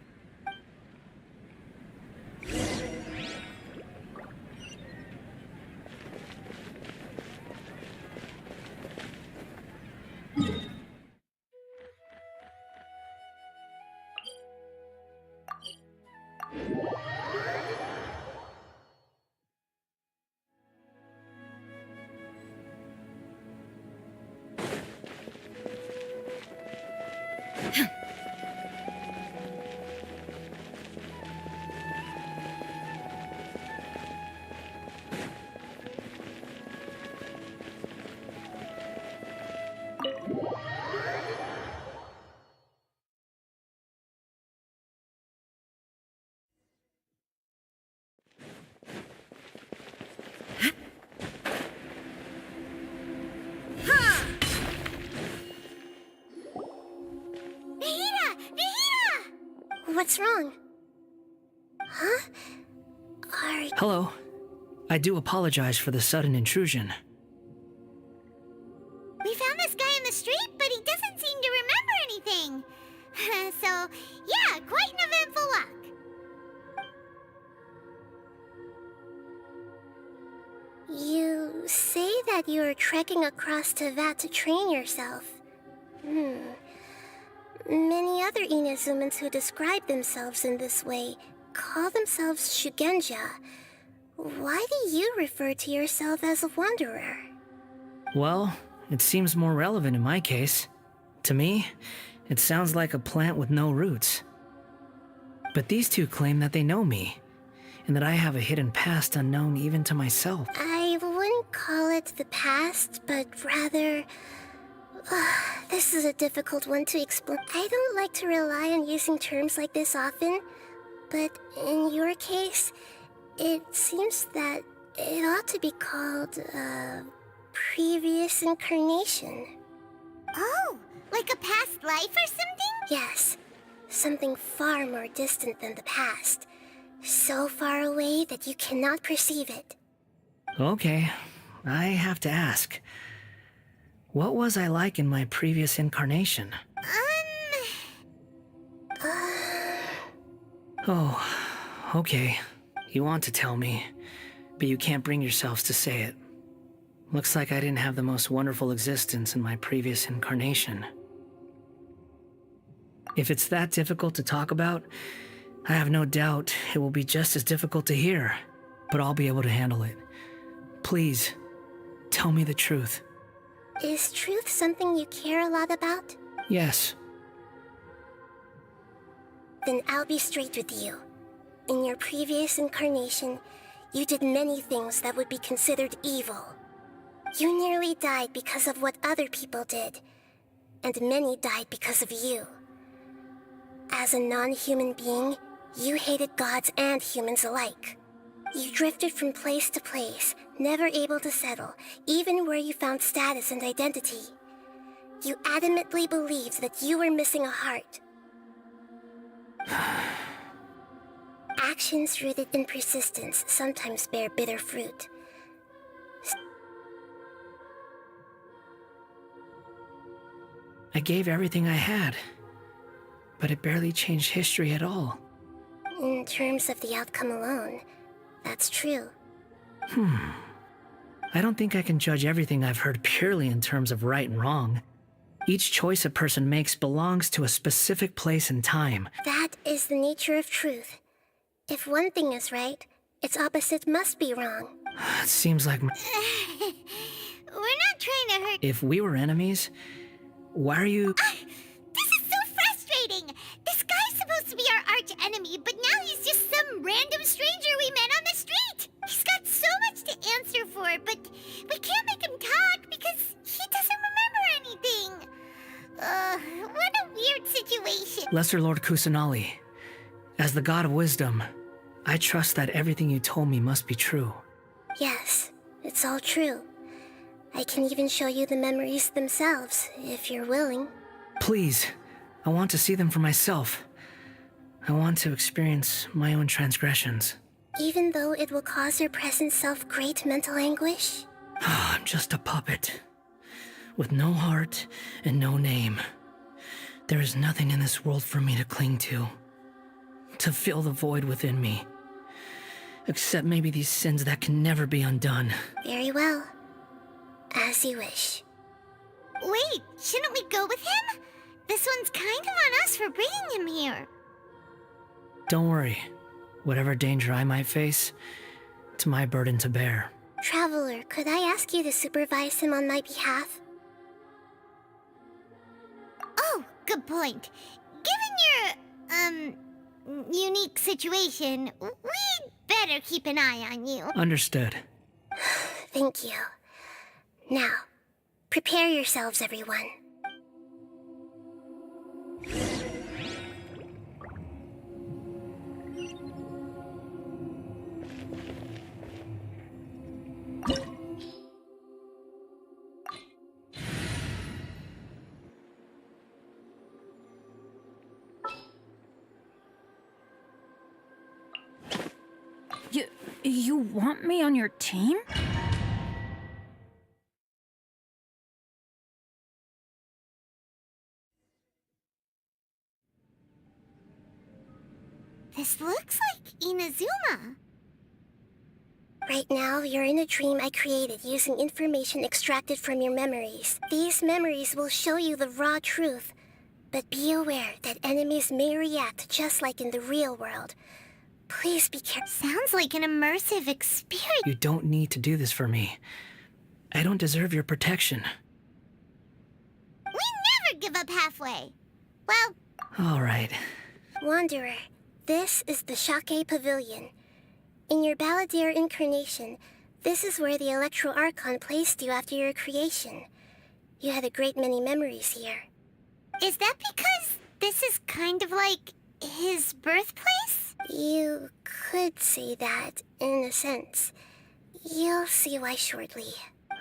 What's wrong? Huh? Hello. I do apologize for the sudden intrusion. We found this guy in the street, but he doesn't seem to remember anything. So, yeah, quite an eventful walk. You say that you are trekking across Teyvat to train yourself. Many other Inazumans who describe themselves in this way call themselves Shugenja. Why do you refer to yourself as a wanderer? Well, it seems more relevant in my case. To me, it sounds like a plant with no roots. But these two claim that they know me, and that I have a hidden past unknown even to myself. I wouldn't call it the past, but rather... this is a difficult one to explain. I don't like to rely on using terms like this often, but in your case, it seems that it ought to be called, previous incarnation. Oh, like a past life or something? Yes, something far more distant than the past. So far away that you cannot perceive it. Okay, I have to ask. What was I like in my previous incarnation? Oh, okay. You want to tell me, but you can't bring yourselves to say it. Looks like I didn't have the most wonderful existence in my previous incarnation. If it's that difficult to talk about, I have no doubt it will be just as difficult to hear, but I'll be able to handle it. Please, tell me the truth. Is truth something you care a lot about? Yes. Then I'll be straight with you. In your previous incarnation, you did many things that would be considered evil. You nearly died because of what other people did, and many died because of you. As a non-human being, you hated gods and humans alike. You drifted from place to place, never able to settle, even where you found status and identity. You adamantly believed that you were missing a heart. Actions rooted in persistence sometimes bear bitter fruit. I gave everything I had, but it barely changed history at all. In terms of the outcome alone, that's true. I don't think I can judge everything I've heard purely in terms of right and wrong. Each choice a person makes belongs to a specific place and time. That is the nature of truth. If one thing is right, its opposite must be wrong. It seems like... We're not trying to hurt... If we were enemies, why are you... This is so frustrating! This guy's supposed to be our arch enemy, but now he's just some random stranger we met on the street! He's got so much to answer for, but we can't make him talk because he doesn't remember anything! What a weird situation. Lesser Lord Kusanali, as the god of wisdom, I trust that everything you told me must be true. Yes, it's all true. I can even show you the memories themselves, if you're willing. Please, I want to see them for myself. I want to experience my own transgressions. Even though it will cause your present self great mental anguish? I'm just a puppet, with no heart and no name. There is nothing in this world for me to cling to fill the void within me. Except maybe these sins that can never be undone. Very well. As you wish. Wait, shouldn't we go with him? This one's kind of on us for bringing him here. Don't worry. Whatever danger I might face, it's my burden to bear. Traveler, could I ask you to supervise him on my behalf? Oh, good point. Given your, unique situation, we'd better keep an eye on you. Understood. Thank you. Now, prepare yourselves, everyone. You want me on your team? This looks like Inazuma. Right now, you're in a dream I created using information extracted from your memories. These memories will show you the raw truth, but be aware that enemies may react just like in the real world. Please be careful. Sounds like an immersive experience. You don't need to do this for me. I don't deserve your protection. We never give up halfway. Well, All right. Wanderer, this is the Shake Pavilion. In your Balladeer incarnation, this is where the Electro Archon placed you after your creation. You had a great many memories here. is that because this is kind of like his birthplace? You could say that, in a sense. You'll see why shortly.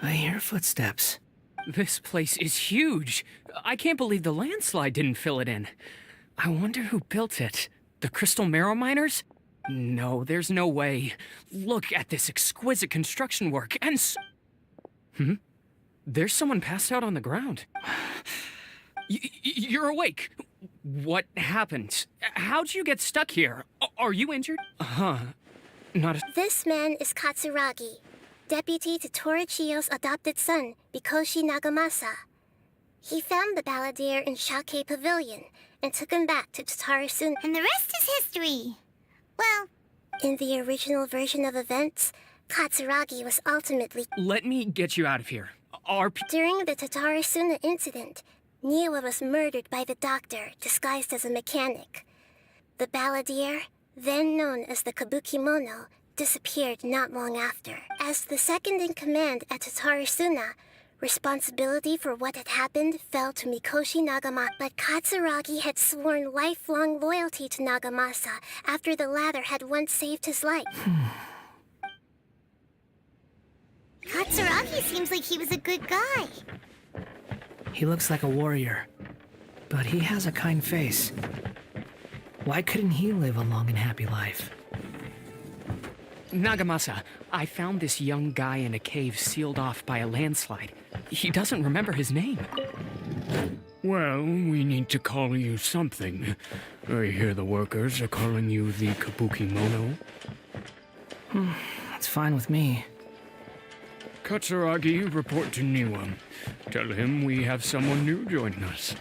I hear footsteps. This place is huge. I can't believe the landslide didn't fill it in. I wonder who built it. The Crystal Marrow Miners? No, there's no way. Look at this exquisite construction work and There's someone passed out on the ground. You're awake. What happened? How'd you get stuck here? Are you injured? Not a... This man is Katsuragi, deputy to Torichiyo's adopted son, Bikoshi Nagamasa. He found the Balladeer in Shake Pavilion and took him back to Tatarasuna. And the rest is history. Well, In the original version of events, Katsuragi was ultimately... Let me get you out of here. During the Tatarasuna incident, Niwa was murdered by the doctor, disguised as a mechanic. The Balladeer, then known as the Kabukimono, disappeared not long after. As the second in command at Tatarasuna, responsibility for what had happened fell to Mikoshi Nagamasa, but Katsuragi had sworn lifelong loyalty to Nagamasa after the latter had once saved his life. Katsuragi seems like he was a good guy. He looks like a warrior, but he has a kind face. Why couldn't he live a long and happy life? Nagamasa, I found this young guy in a cave sealed off by a landslide. He doesn't remember his name. Well, we need to call you something. I hear the workers are calling you the Kabukimono. That's fine with me. Katsuragi, report to Niwa. Tell him we have someone new joining us.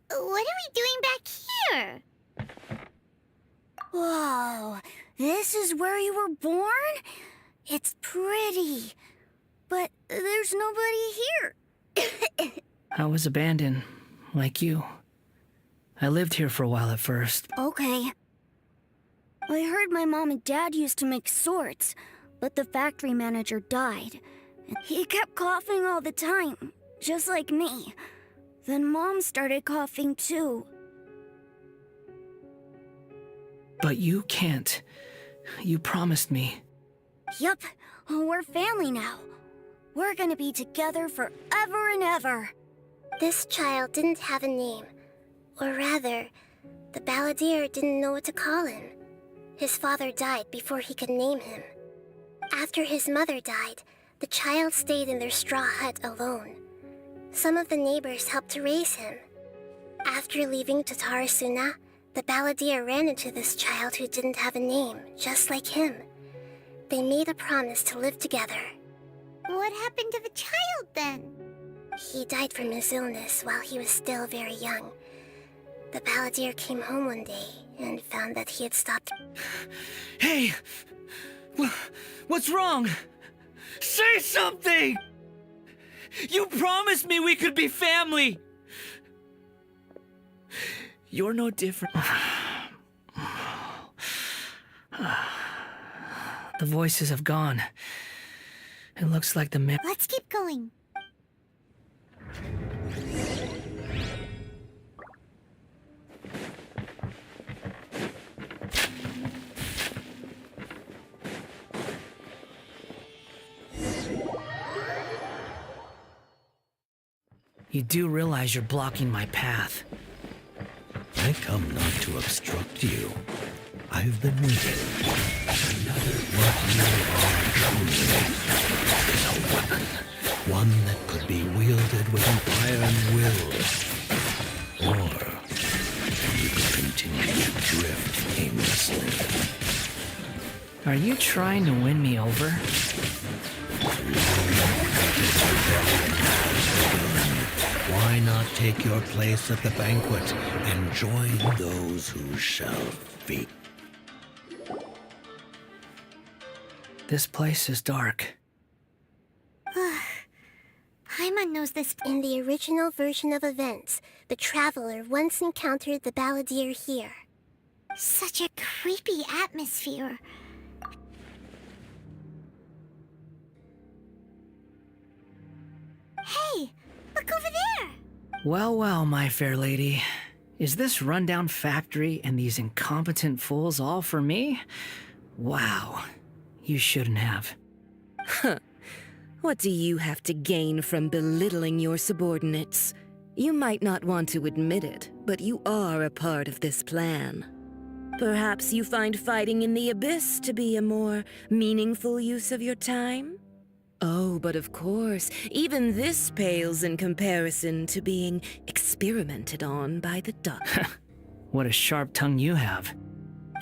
What are we doing back here? Whoa, this is where you were born? It's pretty, but there's nobody here. I was abandoned, like you. I lived here for a while at first. Okay. I heard my mom and dad used to make swords, but the factory manager died. He kept coughing all the time, just like me. Then Mom started coughing too. But you can't. You promised me. Yup, we're family now. We're gonna be together forever and ever. This child didn't have a name. Or rather, the Balladeer didn't know what to call him. His father died before he could name him. After his mother died, the child stayed in their straw hut alone. Some of the neighbors helped to raise him. After leaving Tatarasuna, the Balladeer ran into this child who didn't have a name, just like him. They made a promise to live together. What happened to the child then? He died from his illness while he was still very young. The Balladeer came home one day and found that he had stopped. Hey! What's wrong? Say something! You promised me we could be family! You're no different. The voices have gone. It looks like the Let's keep going. You do realize you're blocking my path. I come not to obstruct you. I've been waiting. Another what you are truly is a weapon. One that could be wielded with an iron will. Or you could continue to drift aimlessly. Are you trying to win me over? Why not take your place at the banquet and join those who shall feast? This place is dark. Paimon knows this. In the original version of events, the Traveler once encountered the Balladeer here. Such a creepy atmosphere. Hey, look over there! Well, well, my fair lady. Is this rundown factory and these incompetent fools all for me? Wow. You shouldn't have. What do you have to gain from belittling your subordinates? You might not want to admit it, but you are a part of this plan. Perhaps you find fighting in the Abyss to be a more meaningful use of your time? Oh, but of course, even this pales in comparison to being experimented on by the Duck. What a sharp tongue you have.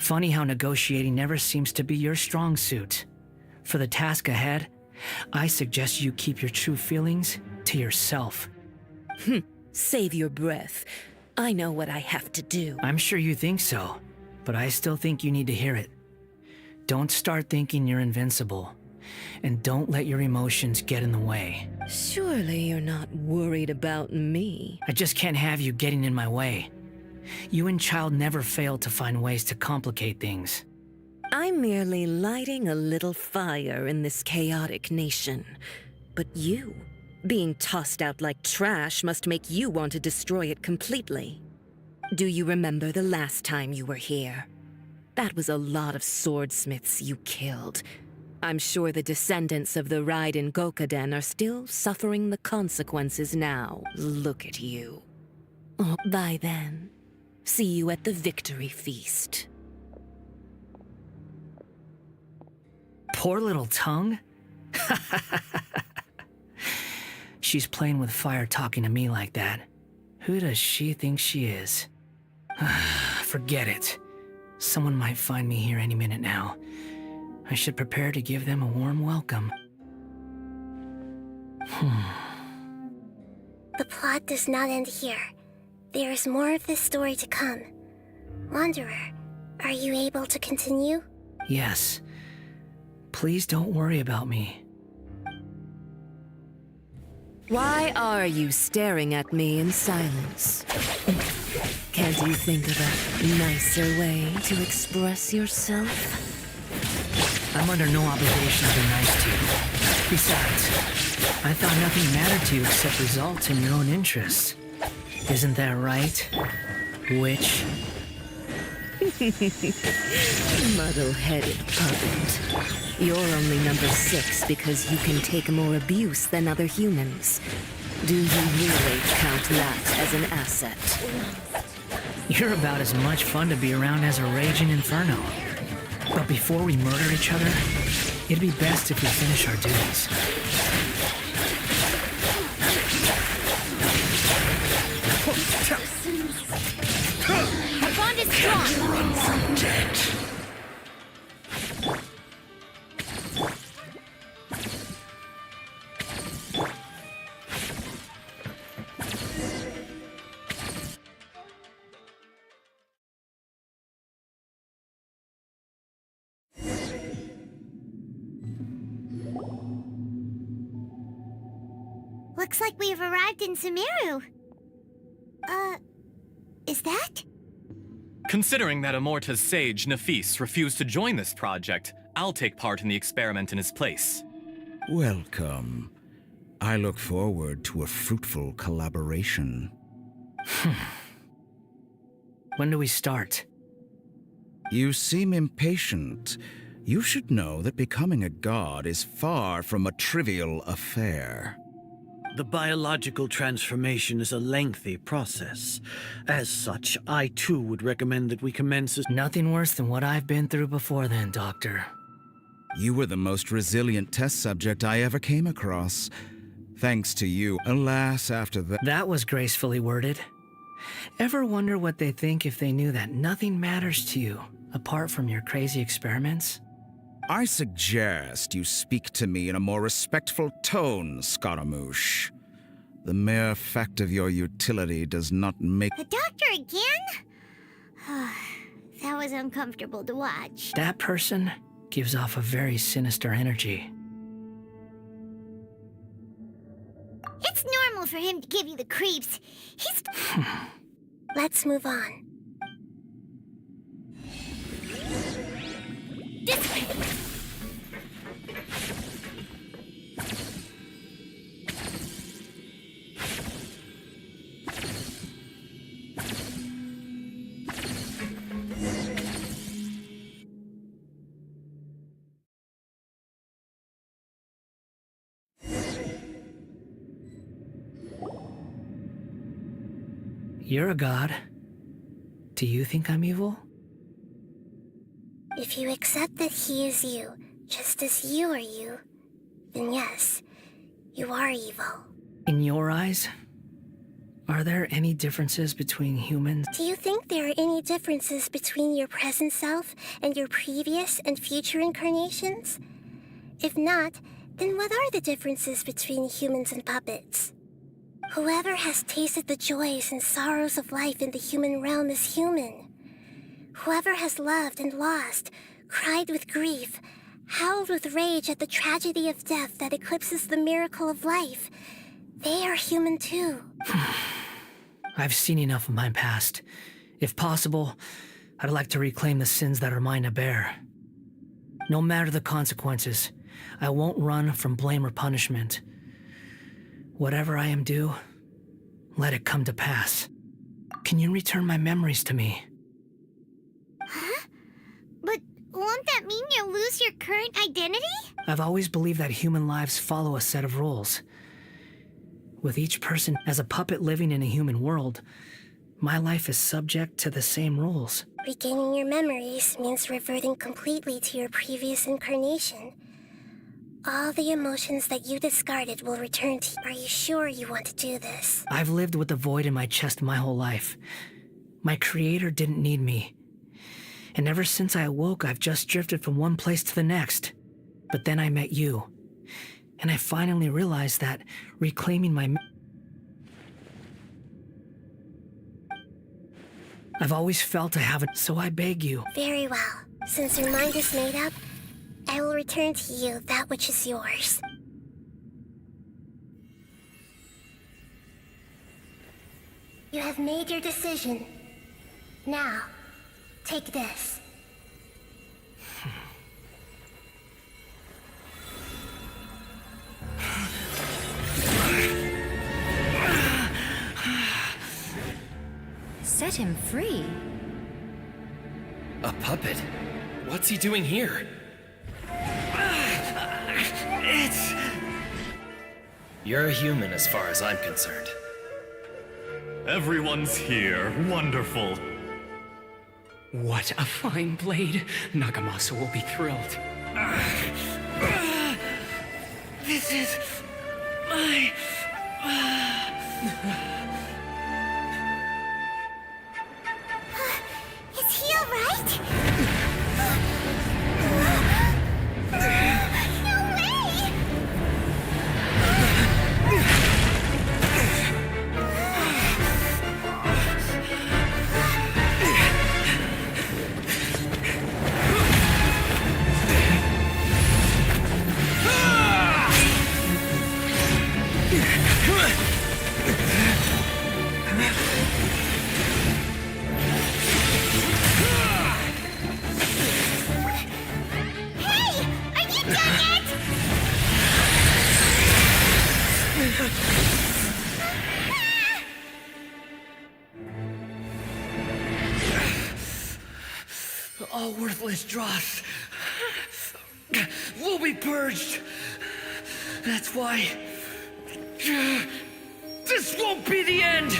Funny how negotiating never seems to be your strong suit. For the task ahead, I suggest you keep your true feelings to yourself. Save your breath. I know what I have to do. I'm sure you think so, but I still think you need to hear it. Don't start thinking you're invincible, and don't let your emotions get in the way. Surely you're not worried about me. I just can't have you getting in my way. You and Child never fail to find ways to complicate things. I'm merely lighting a little fire in this chaotic nation. But you, being tossed out like trash, must make you want to destroy it completely. Do you remember the last time you were here? That was a lot of swordsmiths you killed. I'm sure the descendants of the Raiden Gokaden are still suffering the consequences now. Look at you. Oh, bye then. See you at the victory feast. Poor little tongue? She's playing with fire talking to me like that. Who does she think she is? Forget it. Someone might find me here any minute now. I should prepare to give them a warm welcome. The plot does not end here. There is more of this story to come. Wanderer, are you able to continue? Yes. Please don't worry about me. Why are you staring at me in silence? Can't you think of a nicer way to express yourself? I'm under no obligation to be nice to you. Besides, I thought nothing mattered to you except results in your own interests. Isn't that right, witch? Muddle-headed puppet. You're only number 6 because you can take more abuse than other humans. Do you really count that as an asset? You're about as much fun to be around as a raging inferno. But before we murder each other, it'd be best if we finish our duties. Our bond is strong! Run from death. Looks like we have arrived in Sumeru. Is that? Considering that Amorta's sage, Nafis, refused to join this project, I'll take part in the experiment in his place. Welcome. I look forward to a fruitful collaboration. When do we start? You seem impatient. You should know that becoming a god is far from a trivial affair. The biological transformation is a lengthy process. As such, I too would recommend that we commence as— Nothing worse than what I've been through before then, Doctor. You were the most resilient test subject I ever came across. Thanks to you. Alas, after that— That was gracefully worded. Ever wonder what they think if they knew that nothing matters to you, apart from your crazy experiments? I suggest you speak to me in a more respectful tone, Scaramouche. The mere fact of your utility does not make— The doctor again? That was uncomfortable to watch. That person gives off a very sinister energy. It's normal for him to give you the creeps. He's... Let's move on. This way. You're a god. Do you think I'm evil? If you accept that he is you, just as you are you, then yes, you are evil. In your eyes, are there any differences between humans? Do you think there are any differences between your present self and your previous and future incarnations? If not, then what are the differences between humans and puppets? Whoever has tasted the joys and sorrows of life in the human realm is human. Whoever has loved and lost, cried with grief, howled with rage at the tragedy of death that eclipses the miracle of life, they are human too. I've seen enough of my past. If possible, I'd like to reclaim the sins that are mine to bear. No matter the consequences, I won't run from blame or punishment. Whatever I am due, let it come to pass. Can you return my memories to me? Huh? But won't that mean you'll lose your current identity? I've always believed that human lives follow a set of rules. With each person as a puppet living in a human world, my life is subject to the same rules. Regaining your memories means reverting completely to your previous incarnation. All the emotions that you discarded will return to you. Are you sure you want to do this? I've lived with a void in my chest my whole life. My creator didn't need me. And ever since I awoke, I've just drifted from one place to the next. But then I met you. And I finally realized that reclaiming my... I've always felt I haven't, so I beg you. Very well. Since your mind is made up, I will return to you that which is yours. You have made your decision. Now, take this. Set him free? A puppet? What's he doing here? You're a human as far as I'm concerned. Everyone's here. Wonderful. What a fine blade. Nagamasa will be thrilled. This is my... Is he alright? No way! Hey! Are you done yet? All worthless dross will be purged. That's why this won't be the end.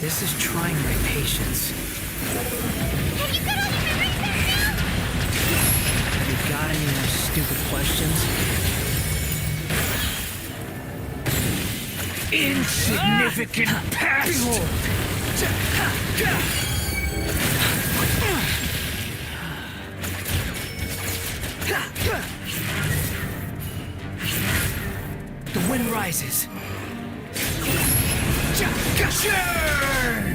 This is trying my patience. Have you got all your memories back now? Have you got any more stupid questions? Insignificant past! The wind rises. Churn!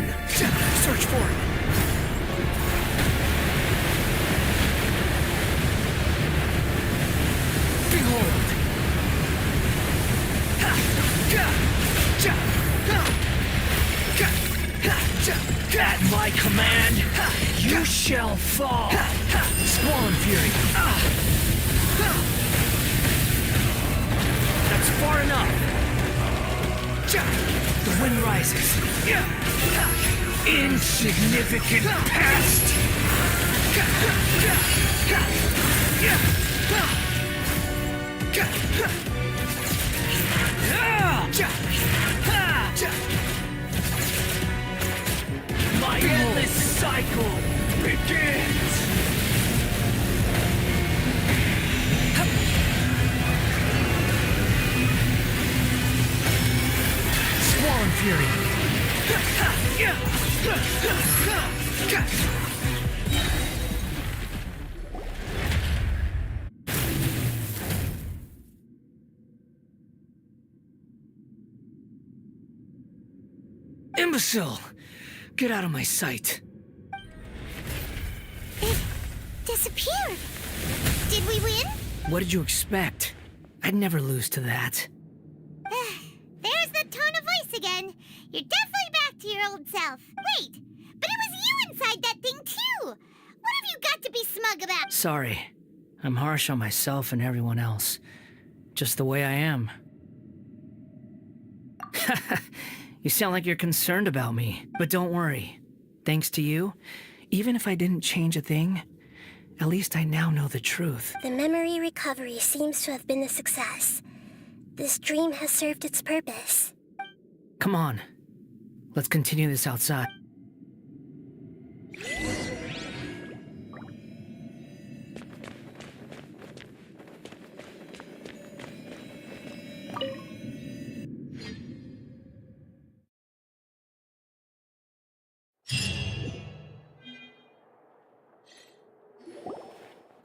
Search for it. Behold! At my command, you shall fall. Swan Fury. That's far enough. The wind rises. Insignificant past. My endless cycle begins. Swan Fury. Imbecile! Get out of my sight. It disappeared. Did we win? What did you expect? I'd never lose to that. There's the tone of voice again. You're definitely back to your old self. Wait, but it was you inside that thing too. What have you got to be smug about? Sorry. I'm harsh on myself and everyone else. Just the way I am. You sound like you're concerned about me, but don't worry. Thanks to you, even if I didn't change a thing, at least I now know the truth. The memory recovery seems to have been a success. This dream has served its purpose. Come on. Let's continue this outside.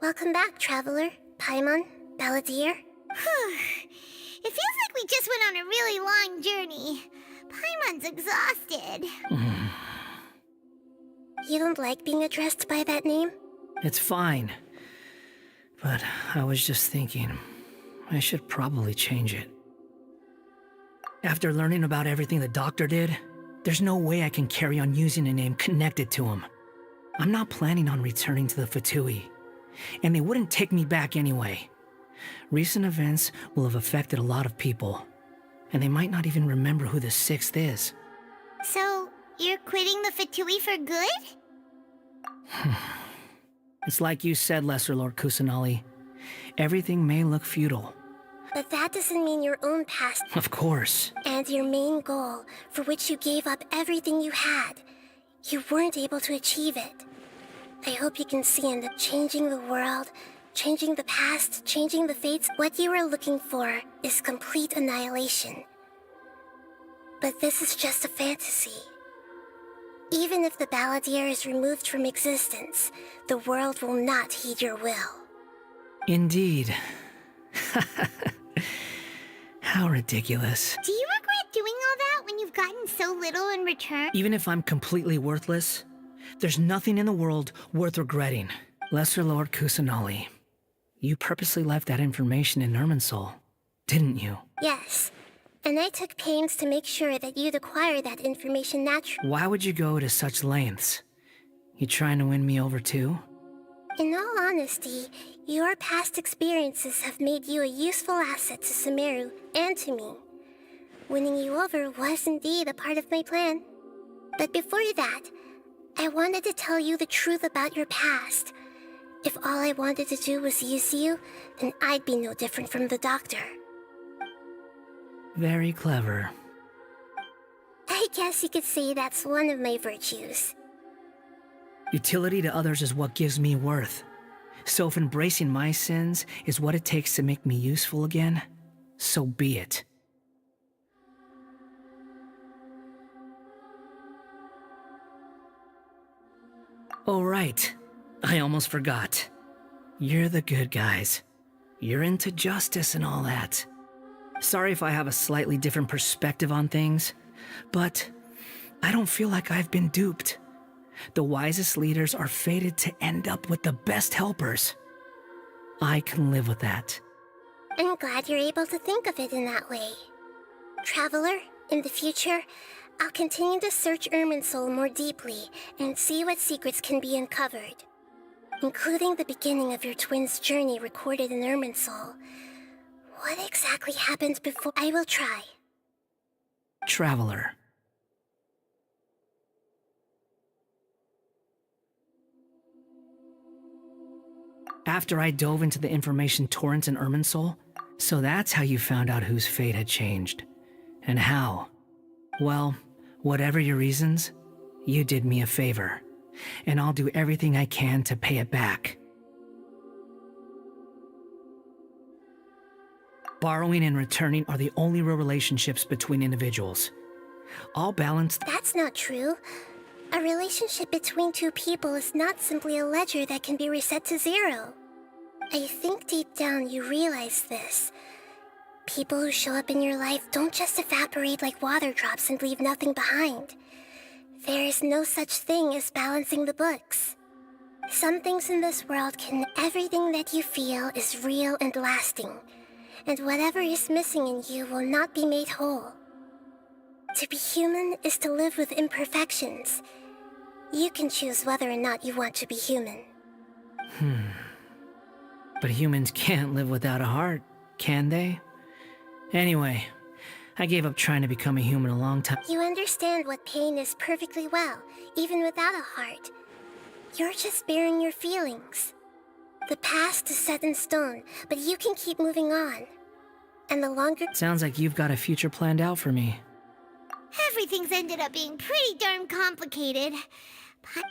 Welcome back, Traveler, Paimon, Balladeer. It feels like we just went on a really long journey. Paimon's exhausted. You don't like being addressed by that name? It's fine. But I was just thinking, I should probably change it. After learning about everything the doctor did, there's no way I can carry on using a name connected to him. I'm not planning on returning to the Fatui, and they wouldn't take me back anyway. Recent events will have affected a lot of people, and they might not even remember who the Sixth is. So, you're quitting the Fatui for good? It's like you said, Lesser Lord Kusanali. Everything may look futile. But that doesn't mean your own past Of course. and your main goal, for which you gave up everything you had, you weren't able to achieve it. I hope you can see in the changing the world, changing the past, changing the fates, what you were looking for is complete annihilation. But this is just a fantasy. Even if the Balladeer is removed from existence, the world will not heed your will. Indeed. How ridiculous. Do you regret doing all that when you've gotten so little in return? Even if I'm completely worthless, there's nothing in the world worth regretting. Lesser Lord Kusanali, you purposely left that information in Irminsul, didn't you? Yes, and I took pains to make sure that you'd acquire that information naturally. Why would you go to such lengths? You trying to win me over too? In all honesty, your past experiences have made you a useful asset to Sumeru and to me. Winning you over was indeed a part of my plan. But before that, I wanted to tell you the truth about your past. If all I wanted to do was use you, then I'd be no different from the doctor. Very clever. I guess you could say that's one of my virtues. Utility to others is what gives me worth. So if embracing my sins is what it takes to make me useful again, so be it. Oh right, I almost forgot. You're the good guys. You're into justice and all that. Sorry if I have a slightly different perspective on things, but I don't feel like I've been duped. The wisest leaders are fated to end up with the best helpers. I can live with that. I'm glad you're able to think of it in that way. Traveler, in the future, I'll continue to search Irminsul more deeply and see what secrets can be uncovered, including the beginning of your twins' journey recorded in Irminsul. What exactly happened before? I will try. Traveler. After I dove into the information torrents in Irminsul, so that's how you found out whose fate had changed. And how? Well, whatever your reasons, you did me a favor, and I'll do everything I can to pay it back. Borrowing and returning are the only real relationships between individuals. All balanced. That's not true. A relationship between two people is not simply a ledger that can be reset to zero. I think deep down you realize this. People who show up in your life don't just evaporate like water drops and leave nothing behind. There is no such thing as balancing the books. Some things in this world can... Everything that you feel is real and lasting, and whatever is missing in you will not be made whole. To be human is to live with imperfections. You can choose whether or not you want to be human. But humans can't live without a heart, can they? Anyway, I gave up trying to become a human a long time. You understand what pain is perfectly well, even without a heart. You're just bearing your feelings. The past is set in stone, but you can keep moving on. And the longer... Sounds like you've got a future planned out for me. Everything's ended up being pretty darn complicated. But...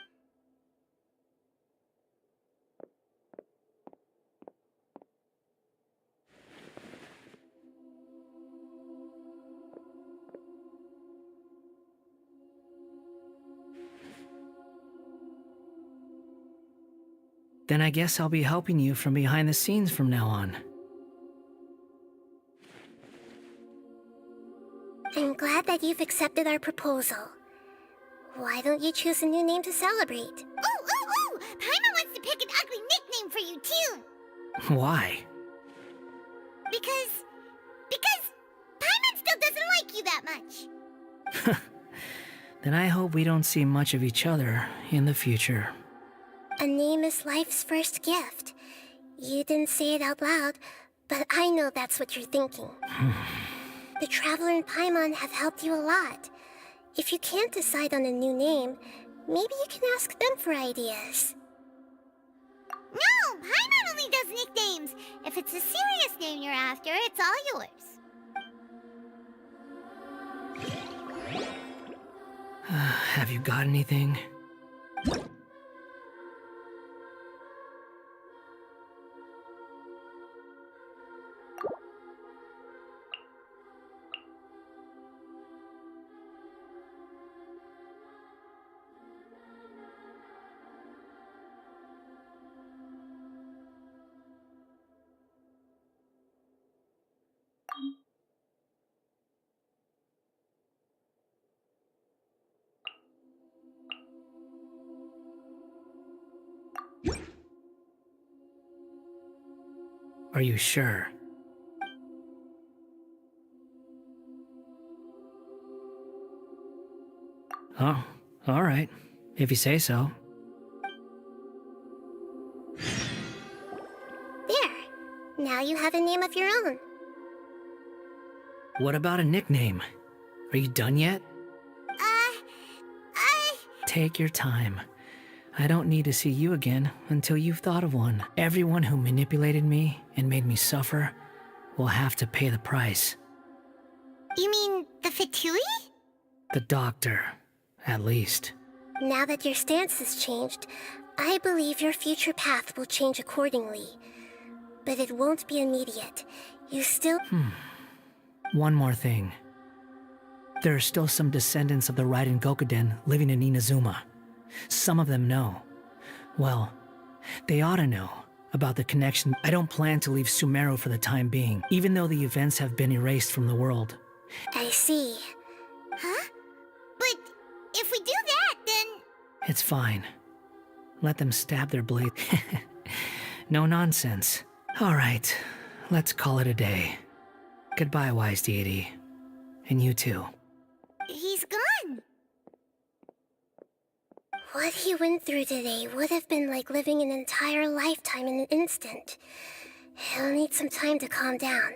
Then I guess I'll be helping you from behind the scenes from now on. I'm glad that you've accepted our proposal. Why don't you choose a new name to celebrate? Ooh! Paimon wants to pick an ugly nickname for you, too! Why? Because Paimon still doesn't like you that much. Then I hope we don't see much of each other in the future. A name is life's first gift. You didn't say it out loud, but I know that's what you're thinking. The Traveler and Paimon have helped you a lot. If you can't decide on a new name, maybe you can ask them for ideas. No! Paimon only does nicknames! If it's a serious name you're after, it's all yours. Have you got anything? Are you sure? Oh, all right. If you say so. There. Now you have a name of your own. What about a nickname? Are you done yet? Take your time. I don't need to see you again until you've thought of one. Everyone who manipulated me and made me suffer will have to pay the price. You mean the Fatui? The doctor, at least. Now that your stance has changed, I believe your future path will change accordingly. But it won't be immediate. You still... One more thing. There are still some descendants of the Raiden Gokuden living in Inazuma. Some of them know. Well, they ought to know about the connection. I don't plan to leave Sumeru for the time being, even though the events have been erased from the world. I see. Huh? But if we do that, then... It's fine. Let them stab their blade. No nonsense. All right, let's call it a day. Goodbye, wise deity. And you too. He's gone. What he went through today would have been like living an entire lifetime in an instant. He'll need some time to calm down.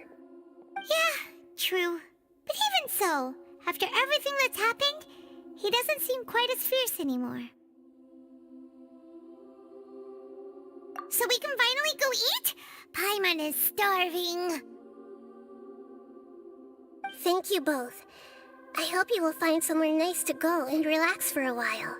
Yeah, true. But even so, after everything that's happened, he doesn't seem quite as fierce anymore. So we can finally go eat? Paimon is starving. Thank you both. I hope you will find somewhere nice to go and relax for a while.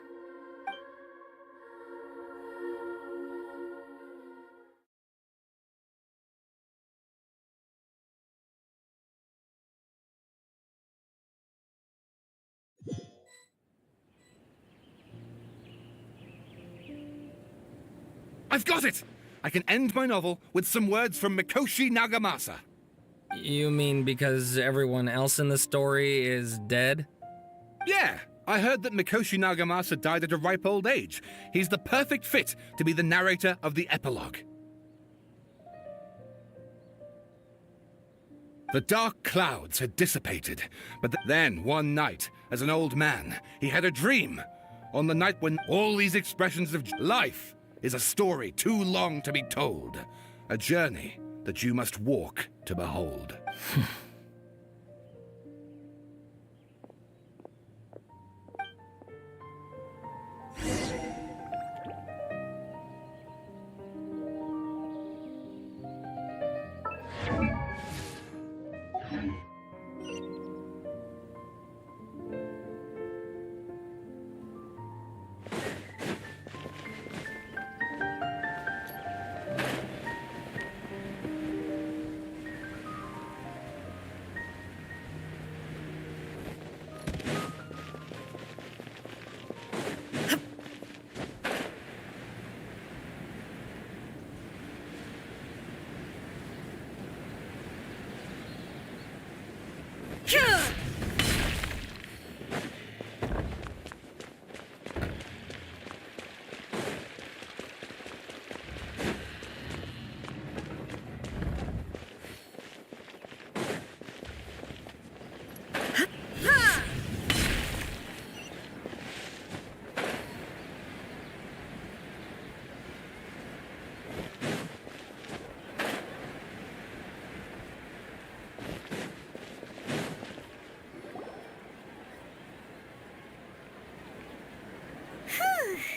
I've got it! I can end my novel with some words from Mikoshi Nagamasa. You mean because everyone else in the story is dead? Yeah, I heard that Mikoshi Nagamasa died at a ripe old age. He's the perfect fit to be the narrator of the epilogue. The dark clouds had dissipated, but then, one night, as an old man, he had a dream. On the night when all these expressions of life is a story too long to be told. A journey that you must walk to behold.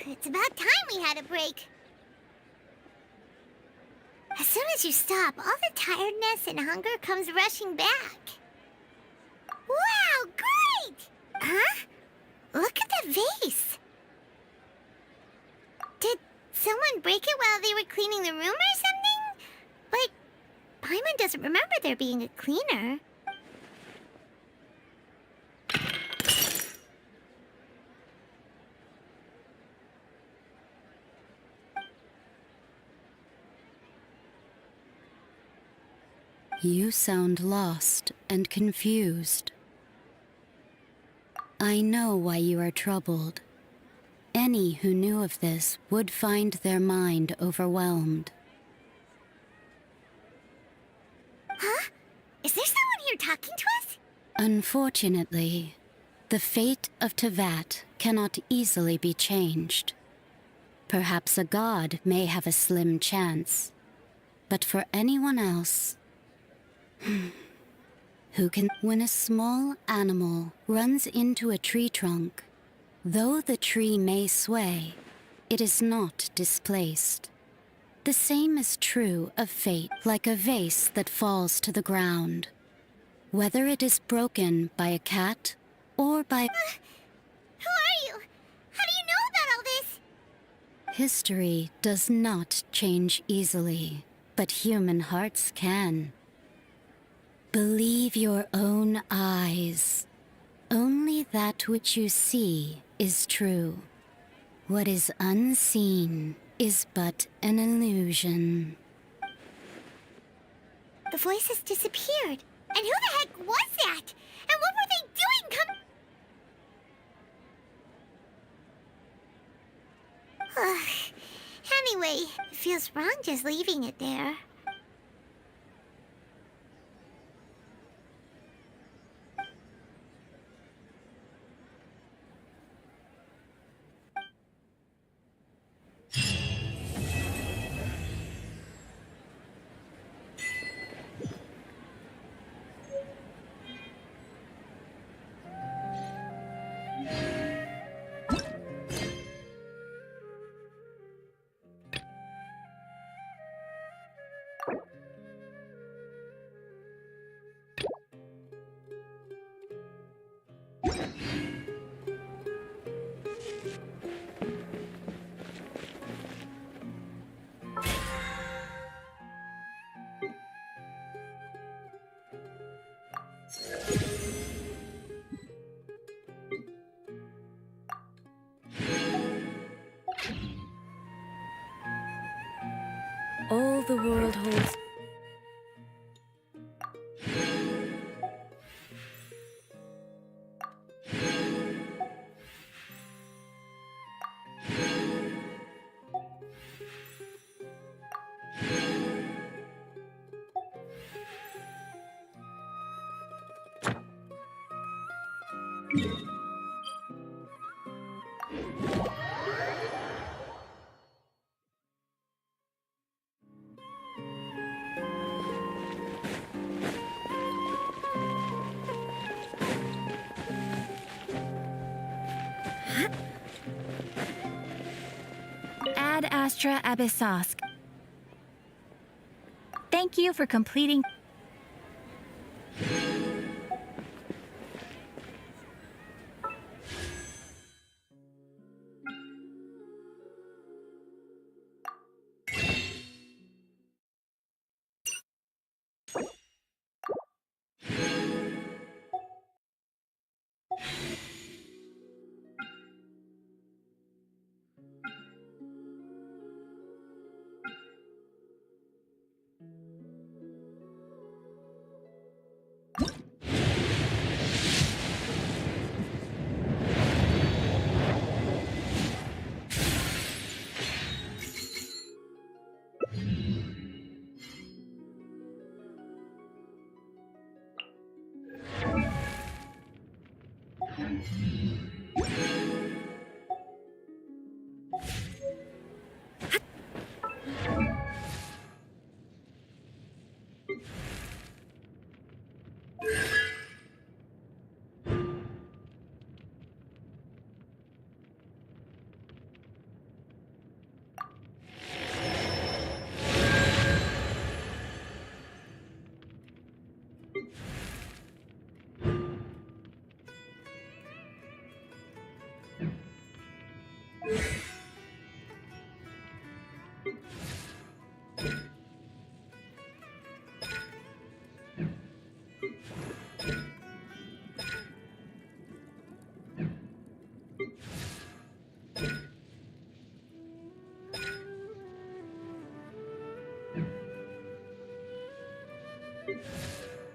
It's about time we had a break. As soon as you stop, all the tiredness and hunger comes rushing back. Wow, great! Huh? Look at the vase. Did someone break it while they were cleaning the room or something? But Paimon doesn't remember there being a cleaner. You sound lost and confused. I know why you are troubled. Any who knew of this would find their mind overwhelmed. Is there someone here talking to us? Unfortunately, the fate of Tevat cannot easily be changed. Perhaps a god may have a slim chance, but for anyone else, who can... When a small animal runs into a tree trunk, though the tree may sway, it is not displaced. The same is true of fate, like a vase that falls to the ground. Whether it is broken by a cat or by... Who are you? How do you know about all this? History does not change easily, but human hearts can. Believe your own eyes. Only that which you see is true. What is unseen is but an illusion. The voices disappeared. And who the heck was that? And what were they doing? Anyway, it feels wrong just leaving it there. All the world holds... Ad Astra Abyssosk. Thank you for completing.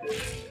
You